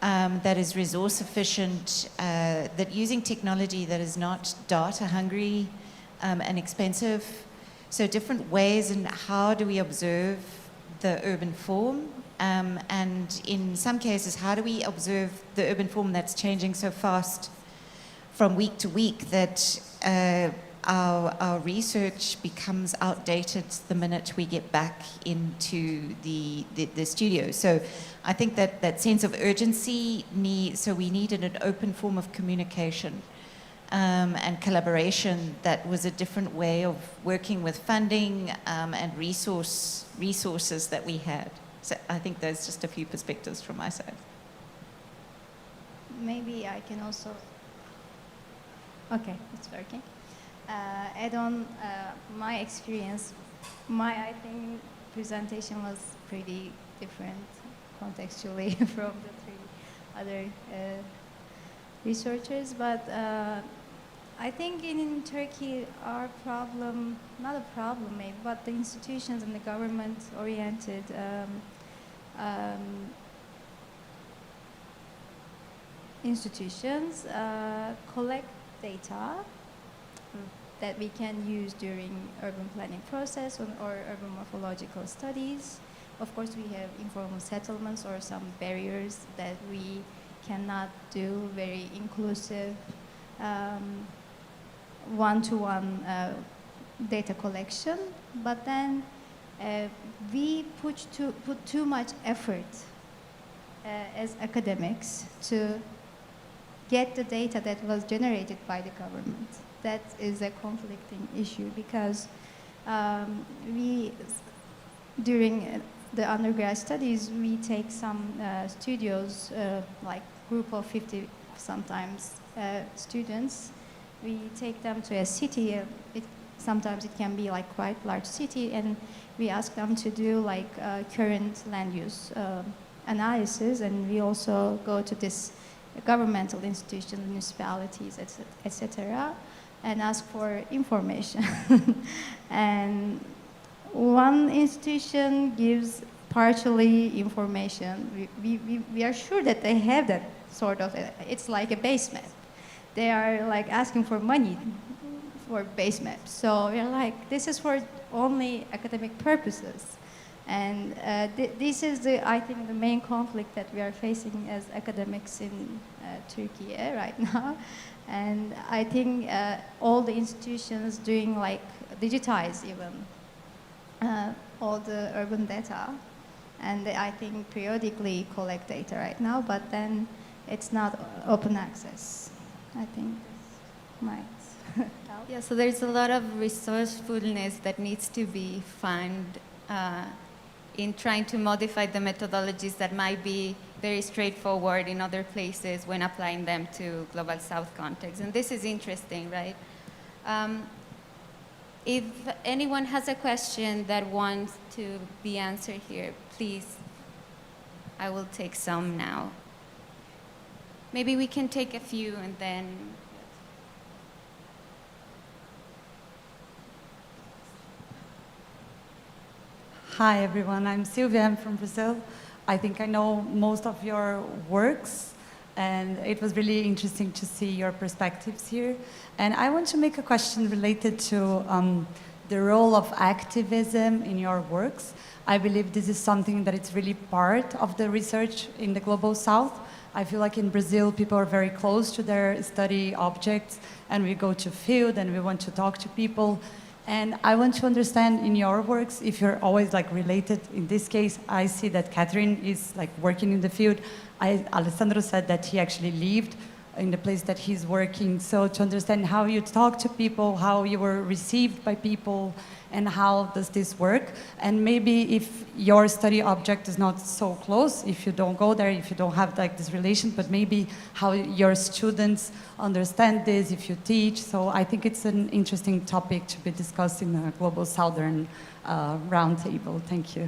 that is resource efficient, that using technology that is not data hungry and expensive. So different ways in how do we observe the urban form, and in some cases, how do we observe the urban form that's changing so fast from week to week that our research becomes outdated the minute we get back into the studio. So I think that sense of urgency so we needed an open form of communication and collaboration that was a different way of working with funding and resources that we had. So I think there's just a few perspectives from my side. Maybe I can also, okay, it's working. Add on my experience, I think presentation was pretty different contextually from the three other researchers, but I think in Turkey our problem, not a problem maybe, but the institutions and the government-oriented institutions collect data that we can use during urban planning process or urban morphological studies. Of course, we have informal settlements or some barriers that we cannot do very inclusive one-to-one data collection. But then we put too much effort as academics to get the data that was generated by the government. That is a conflicting issue because we, during the undergrad studies, we take some studios, like group of 50 sometimes students. We take them to a city, sometimes it can be like quite large city, and we ask them to do like current land use analysis, and we also go to this governmental institutions, municipalities, etc., and ask for information. And one institution gives partially information. We are sure that they have that sort of, it's like a base map. They are like asking for money for base maps. So we're like, this is for only academic purposes. And this is, I think, the main conflict that we are facing as academics in Turkey right now. And I think all the institutions doing like digitize even all the urban data. And they, I think, periodically collect data right now, but then it's not open access. I think this might help. Yeah, so there's a lot of resourcefulness that needs to be found in trying to modify the methodologies that might be very straightforward in other places when applying them to Global South context. And this is interesting, right? If anyone has a question that wants to be answered here, please, I will take some now. Maybe we can take a few and then. Hi everyone, I'm Silvia, I'm from Brazil. I think I know most of your works, and it was really interesting to see your perspectives here. And I want to make a question related to the role of activism in your works. I believe this is something that it's really part of the research in the Global South. I feel like in Brazil, people are very close to their study objects, and we go to field and we want to talk to people. And I want to understand in your works if you're always like related. In this case, I see that Catherine is like working in the field. Alessandro said that he actually lived in the place that he's working. So to understand how you talk to people, how you were received by people, and how does this work? And maybe if your study object is not so close, if you don't go there, if you don't have like this relation, but maybe how your students understand this, if you teach. So I think it's an interesting topic to be discussed in a Global Southern roundtable. Thank you.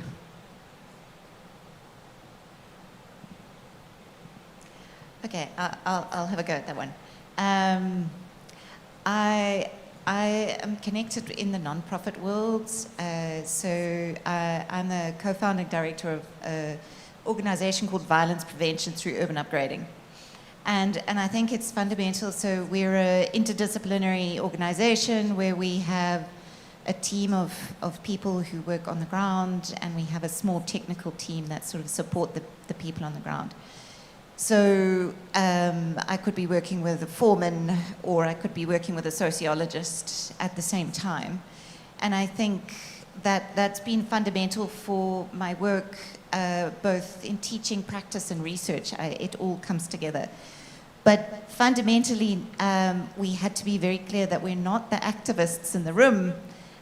Okay, I'll have a go at that one. I am connected in the non-profit world, so I'm the co-founding director of an organization called Violence Prevention Through Urban Upgrading. And I think it's fundamental, so we're an interdisciplinary organization where we have a team of people who work on the ground, and we have a small technical team that sort of support the people on the ground. So I could be working with a foreman, or I could be working with a sociologist at the same time. And I think that that's been fundamental for my work, both in teaching, practice, and research. It all comes together. But fundamentally, we had to be very clear that we're not the activists in the room,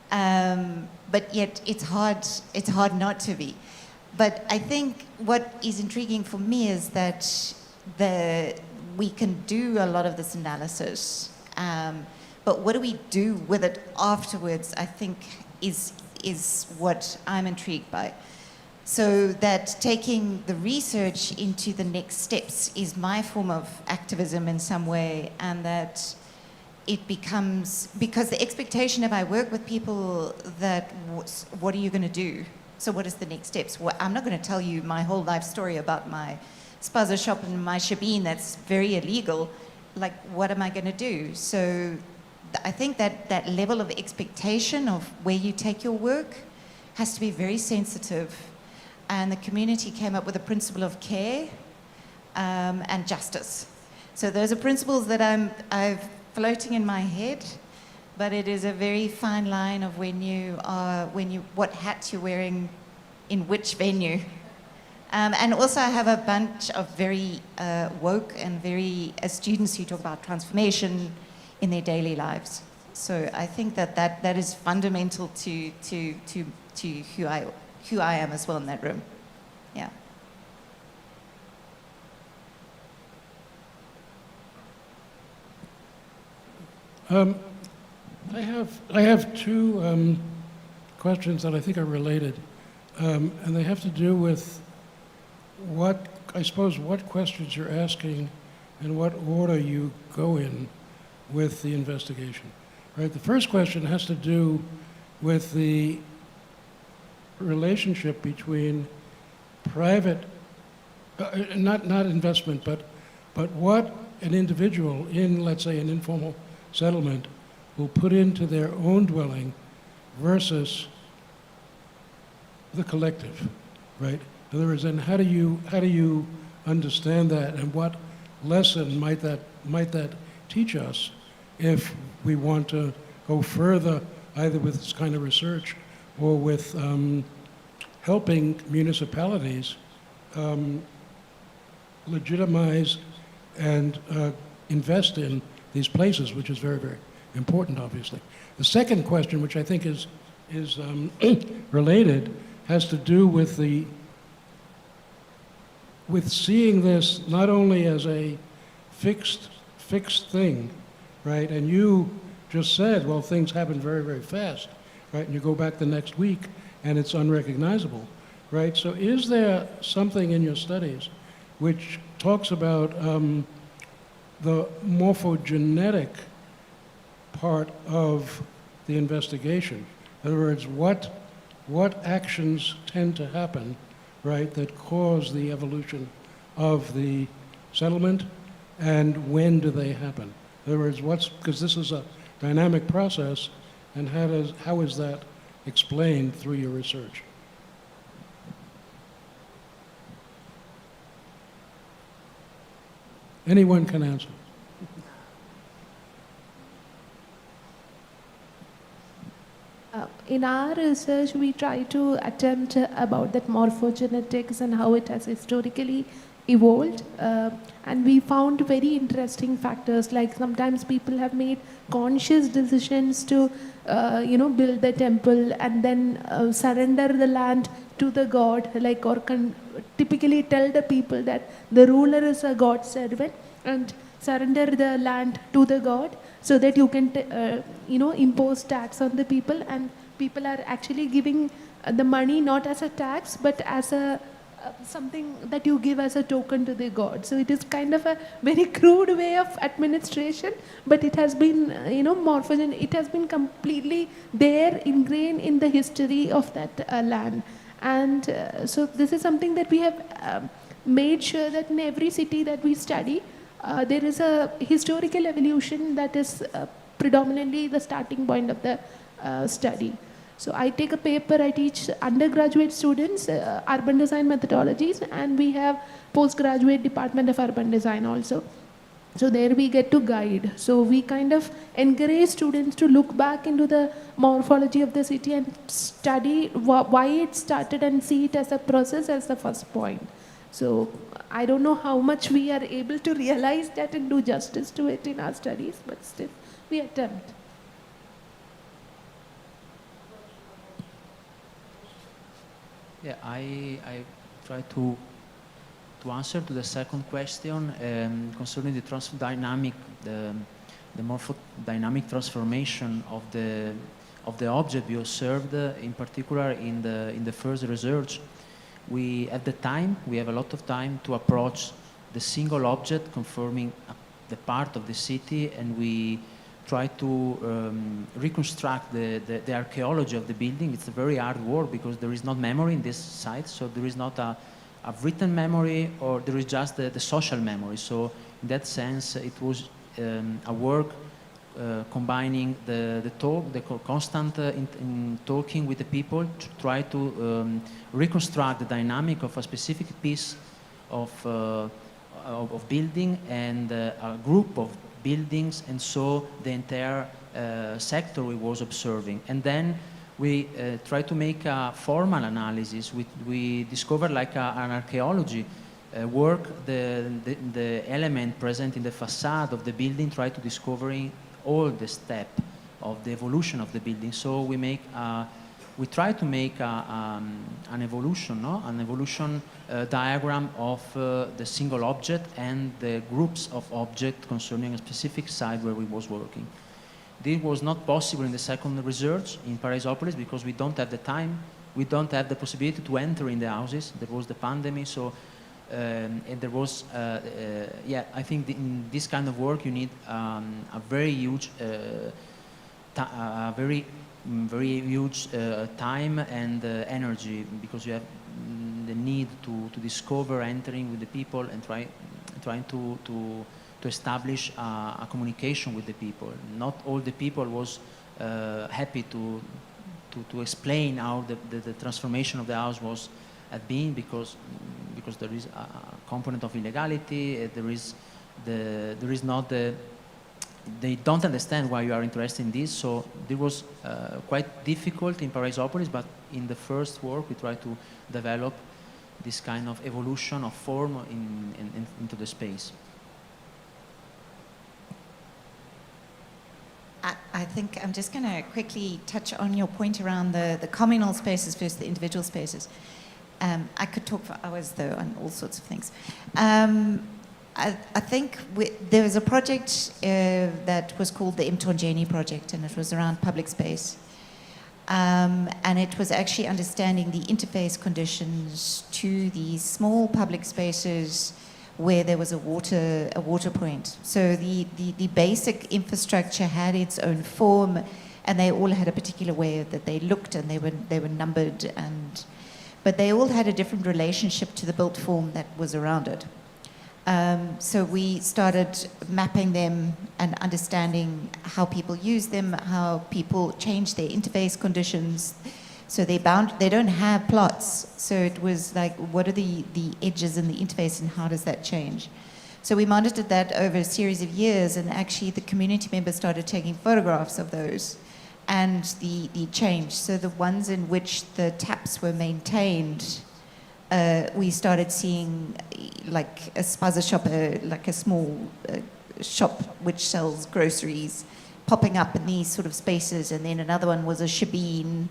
but yet it's hard not to be. But I think what is intriguing for me is that we can do a lot of this analysis, but what do we do with it afterwards, I think, is what I'm intrigued by. So that taking the research into the next steps is my form of activism in some way, and that it becomes, because the expectation if I work with people that what are you going to do? So what is the next steps? Well, I'm not going to tell you my whole life story about my spaza shop and my shebeen that's very illegal. Like, what am I going to do? So I think that level of expectation of where you take your work has to be very sensitive. And the community came up with a principle of care and justice. So those are principles that I'm floating in my head. But it is a very fine line of what hat you're wearing in which venue. And also I have a bunch of very woke and very students who talk about transformation in their daily lives. So I think that is fundamental to who I am as well in that room. Yeah. I have two questions that I think are related, and they have to do with what questions you're asking and what order you go in with the investigation. Right? The first question has to do with the relationship between private, not investment, but what an individual in, let's say, an informal settlement will put into their own dwelling versus the collective, right? In other words, and how do you understand that, and what lesson might that teach us if we want to go further, either with this kind of research or with helping municipalities legitimize and invest in these places, which is very, very important, obviously. The second question, which I think is related, has to do with seeing this not only as a fixed thing, right? And you just said, well, things happen very, very fast, right? And you go back the next week, and it's unrecognizable, right? So is there something in your studies which talks about the morphogenetic part of the investigation? In other words, what actions tend to happen, right, that cause the evolution of the settlement, and when do they happen? In other words, because this is a dynamic process, and how is that explained through your research? Anyone can answer. In our research, we try to attempt about that morphogenetics and how it has historically evolved. And we found very interesting factors, like sometimes people have made conscious decisions to, build the temple and then surrender the land to the god, like, or typically tell the people that the ruler is a god servant and surrender the land to the god so that you can, impose tax on the people, and people are actually giving the money not as a tax but as a something that you give as a token to the god. So it is kind of a very crude way of administration, but it has been, morphogen. It has been completely there, ingrained in the history of that land. And so this is something that we have made sure that in every city that we study, there is a historical evolution that is predominantly the starting point of the study. So I take a paper, I teach undergraduate students urban design methodologies, and we have postgraduate department of urban design also. So there we get to guide. So we kind of encourage students to look back into the morphology of the city and study why it started and see it as a process as the first point. So I don't know how much we are able to realize that and do justice to it in our studies, but still we attempt. Yeah, I try to answer to the second question concerning the morphodynamic transformation of the object we observed, in particular in the first research. We have a lot of time to approach the single object conforming the part of the city, and we try to reconstruct the archaeology of the building. It's a very hard work because there is not memory in this site, so there is not a written memory, or there is just the social memory. So in that sense, it was a work combining the constant in talking with the people to try to reconstruct the dynamic of a specific piece of building and a group of buildings, and so the entire sector we was observing. And then we try to make a formal analysis. We discover like an archaeology work, the element present in the facade of the building, try to discovering all the step of the evolution of the building. So we try to make an evolution diagram of the single object and the groups of objects concerning a specific site where we was working. This was not possible in the second research in Paraisopolis because we don't have the time, we don't have the possibility to enter in the houses. There was the pandemic, so and there was, yeah, I think in this kind of work you need a very huge, very huge time and energy, because you have the need to discover entering with the people and trying to establish a communication with the people. Not all the people was happy to explain how the transformation of the house was had been, because there is a component of illegality. There is not the, they don't understand why you are interested in this. So it was quite difficult in Paraisopolis, but in the first work we tried to develop this kind of evolution of form into the space. I think I'm just going to quickly touch on your point around the communal spaces versus the individual spaces. I could talk for hours, though, on all sorts of things. I think there was a project that was called the Mtonjeni project, and it was around public space. And it was actually understanding the interface conditions to these small public spaces where there was a water point. So the basic infrastructure had its own form, and they all had a particular way that they looked, and they were numbered, but they all had a different relationship to the built form that was around it. So we started mapping them and understanding how people use them, how people change their interface conditions. So they don't have plots. So it was like, what are the edges in the interface and how does that change? So we monitored that over a series of years, and actually the community members started taking photographs of those and the change. So the ones in which the taps were maintained, we started seeing like a spaza shop, like a small shop which sells groceries, popping up in these sort of spaces. And then another one was a shebeen,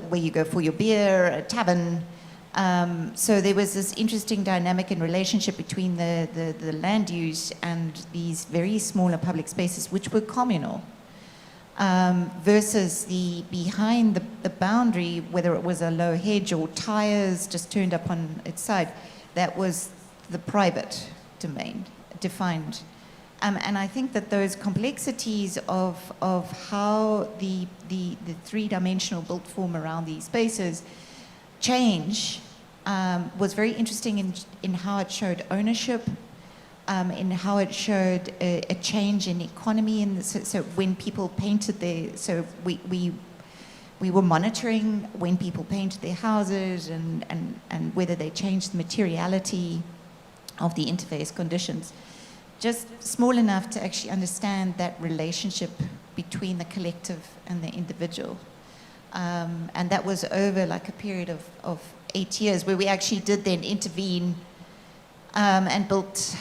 where you go for your beer, a tavern. So there was this interesting dynamic and relationship between the land use and these very smaller public spaces, which were communal, versus the behind the boundary, whether it was a low hedge or tires just turned up on its side, that was the private domain, defined. And I think that those complexities of how the three-dimensional built form around these spaces change was very interesting in how it showed ownership, in how it showed a change in economy. So when people painted so we were monitoring when people painted their houses and whether they changed the materiality of the interface conditions. Just small enough to actually understand that relationship between the collective and the individual. And that was over like a period of 8 years, where we actually did then intervene and built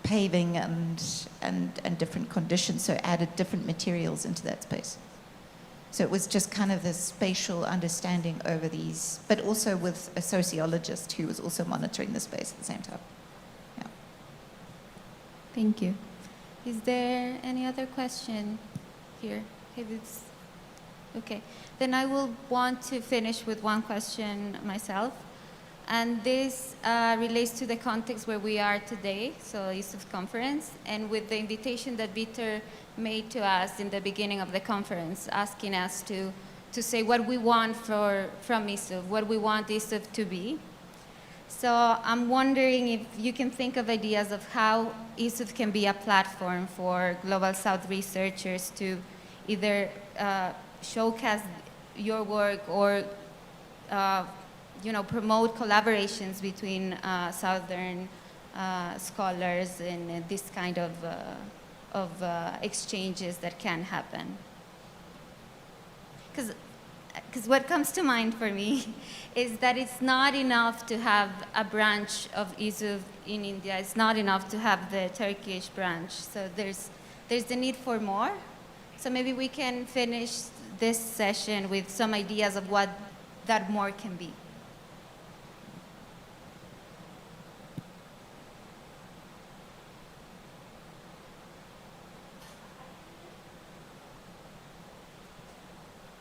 paving and different conditions, so added different materials into that space. So it was just kind of this spatial understanding over these, but also with a sociologist who was also monitoring the space at the same time. Yeah. Thank you. Is there any other question here? Okay. Then I will want to finish with one question myself. And this relates to the context where we are today, so Isuf conference, and with the invitation that Peter made to us in the beginning of the conference, asking us to say what we want from Isuf, what we want Isuf to be. So I'm wondering if you can think of ideas of how Isuf can be a platform for Global South researchers to either showcase your work or promote collaborations between Southern scholars and this kind of exchanges that can happen. Because what comes to mind for me is that it's not enough to have a branch of Isuf in India. It's not enough to have the Turkish branch. So there's the need for more. So maybe we can finish this session with some ideas of what that more can be.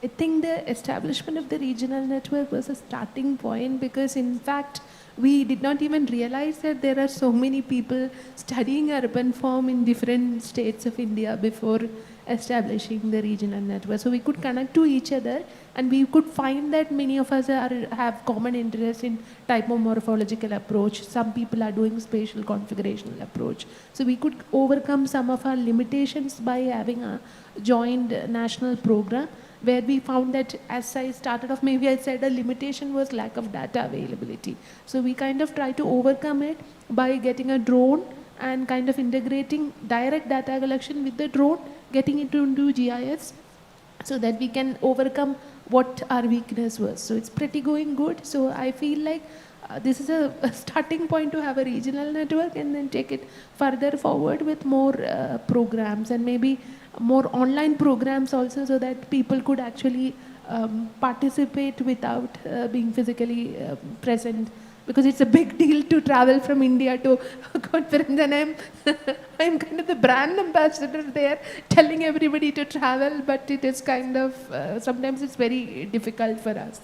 I think the establishment of the regional network was a starting point, because in fact we did not even realize that there are so many people studying urban form in different states of India before establishing the regional network. So we could connect to each other, and we could find that many of us have common interest in typomorphological approach. Some people are doing spatial configurational approach. So we could overcome some of our limitations by having a joint national program, where we found that, as I started off, maybe I said a limitation was lack of data availability. So we kind of try to overcome it by getting a drone and kind of integrating direct data collection with the drone, getting it into GIS, so that we can overcome what our weakness was. So it's pretty going good. So I feel like this is a starting point to have a regional network, and then take it further forward with more programs, and maybe more online programs also, so that people could actually participate without being physically present, because it's a big deal to travel from India to a conference, and I'm kind of the brand ambassador there, telling everybody to travel, but it is kind of, sometimes it's very difficult for us.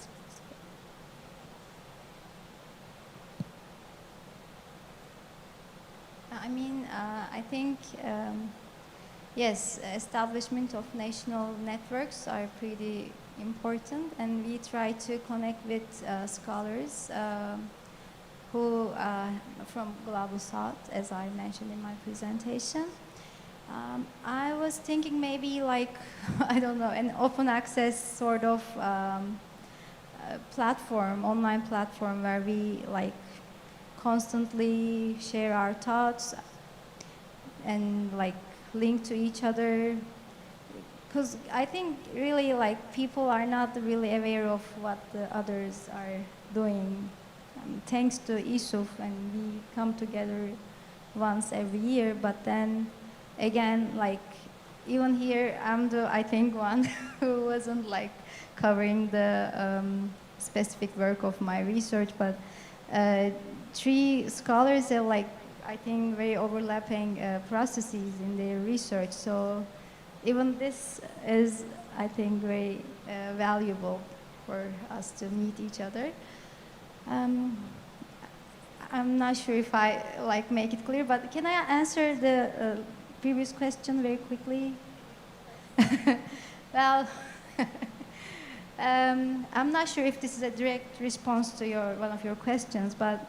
I mean, I think, yes, establishment of national networks are pretty important, and we try to connect with scholars who from Global South, as I mentioned in my presentation. I was thinking maybe like, I don't know, an open access sort of platform, online platform, where we like constantly share our thoughts and like link to each other, because I think really like people are not really aware of what the others are doing. Thanks to Isuf, and we come together once every year, but then again, like even here, I'm the, I think, one who wasn't like covering the specific work of my research, but three scholars have like, I think, very overlapping processes in their research. So even this is, I think, very valuable for us to meet each other. I'm not sure if I like make it clear, but can I answer the previous question very quickly? Well, I'm not sure if this is a direct response to one of your questions, but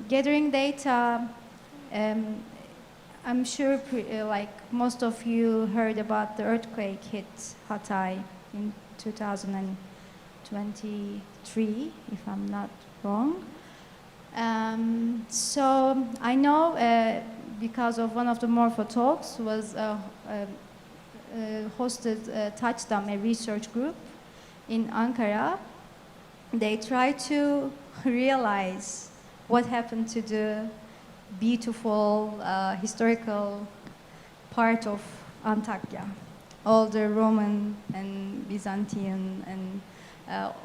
gathering data, I'm sure like most of you heard about the earthquake hit Hatay in 2023, if I'm not wrong. So I know because of one of the Morpho talks was hosted Touchdown, a research group in Ankara. They try to realize what happened to the beautiful historical part of Antakya, all the Roman and Byzantine and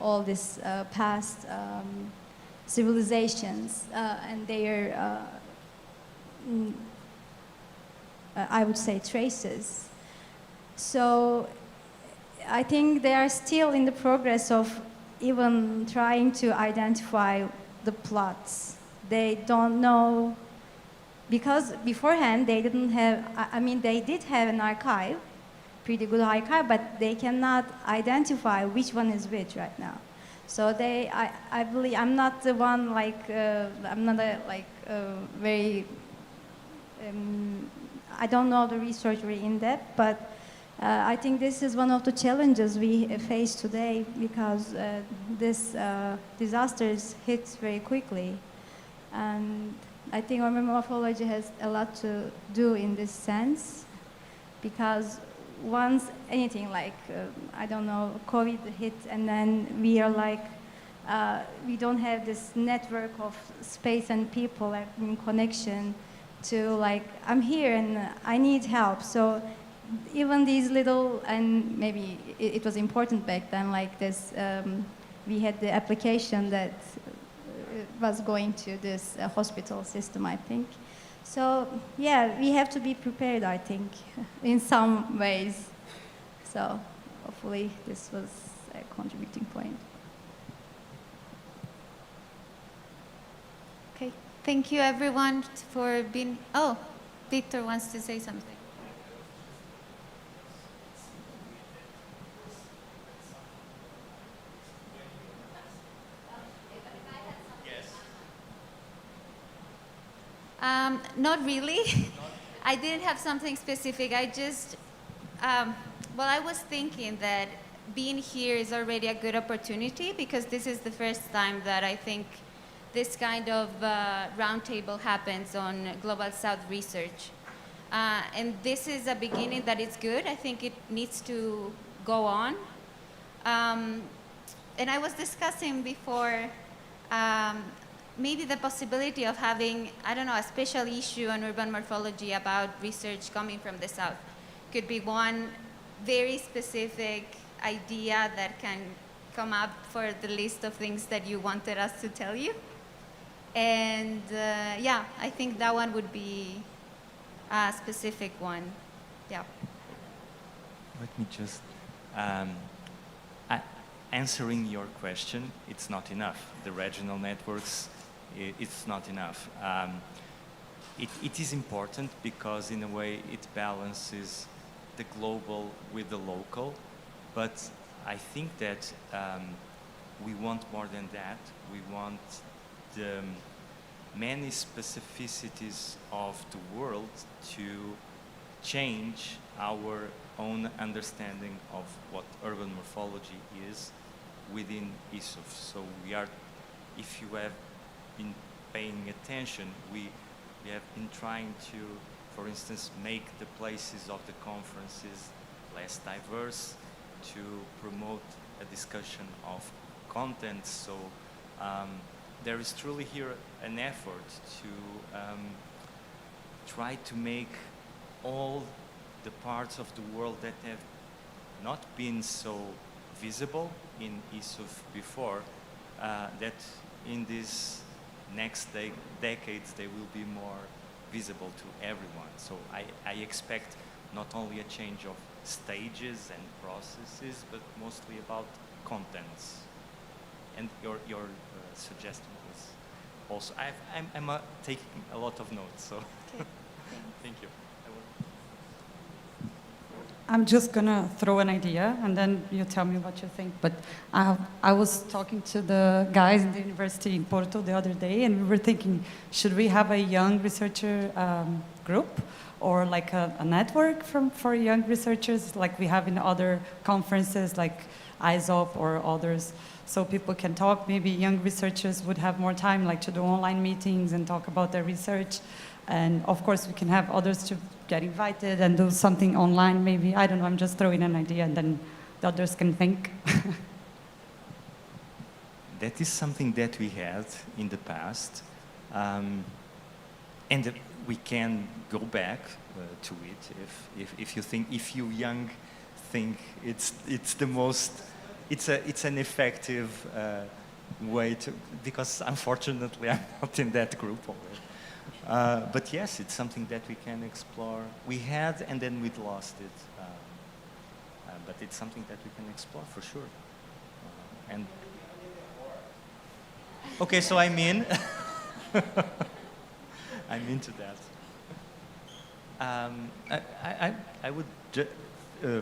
all this past civilizations and their, I would say, traces. So I think they are still in the progress of even trying to identify the plots. They don't know, because beforehand they didn't have, I mean, they did have an archive, pretty good archive, but they cannot identify which one is which right now. So they, I believe, I'm not the one like, I'm not a, like very, I don't know the research very in depth, but I think this is one of the challenges we face today, because this disasters hit very quickly. And I think urban morphology has a lot to do in this sense, because once anything like, I don't know, COVID hit, and then we are like, we don't have this network of space and people like, in connection to like, I'm here and I need help. So even these little, and maybe it was important back then, like this, we had the application that was going to this hospital system, I think. So yeah, we have to be prepared, I think, in some ways. So hopefully this was a contributing point. Okay, thank you everyone for being, oh, Victor wants to say something. Not really. I didn't have something specific. I just, well, I was thinking that being here is already a good opportunity because this is the first time that I think this kind of roundtable happens on Global South research. And this is a beginning that is good. I think it needs to go on. And I was discussing before maybe the possibility of having, I don't know, a special issue on urban morphology about research coming from the South. Could be one very specific idea that can come up for the list of things that you wanted us to tell you. And yeah, I think that one would be a specific one. Yeah. Let me just, answering your question, it's not enough. The regional networks, it's not enough. It is important because in a way it balances the global with the local, but I think that we want more than that. We want the many specificities of the world to change our own understanding of what urban morphology is within Isuf. So we are, if you have been paying attention, we have been trying to, for instance, make the places of the conferences less diverse, to promote a discussion of content. So there is truly here an effort to try to make all the parts of the world that have not been so visible in Isuf before, that in these next decades they will be more visible to everyone. So I expect not only a change of stages and processes, but mostly about contents. And your suggestion was also, I'm taking a lot of notes, so Okay. thank you. I'm just gonna throw an idea and then you tell me what you think. But I was talking to the guys in the university in Porto the other day and we were thinking, should we have a young researcher group or like a network for young researchers like we have in other conferences like Isuf or others, so people can talk. Maybe young researchers would have more time like to do online meetings and talk about their research. And of course, we can have others to get invited and do something online, maybe. I don't know, I'm just throwing an idea and then the others can think. That is something that we had in the past. And we can go back to it if you think, if you young think it's the most, it's an effective way to, because unfortunately I'm not in that group already. But yes, it's something that we can explore. We had, and then we'd lost it. But it's something that we can explore for sure. And okay, so I'm in. I'm into that. I would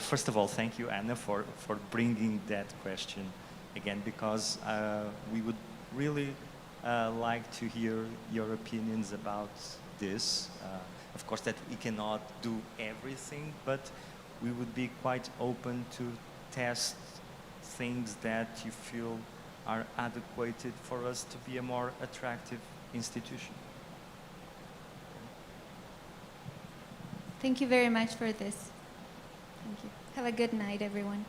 first of all thank you, Anna, for bringing that question again, because we would really like to hear your opinions about this. Of course, that we cannot do everything, but we would be quite open to test things that you feel are adequate for us to be a more attractive institution. Thank you very much for this. Thank you. Have a good night, everyone.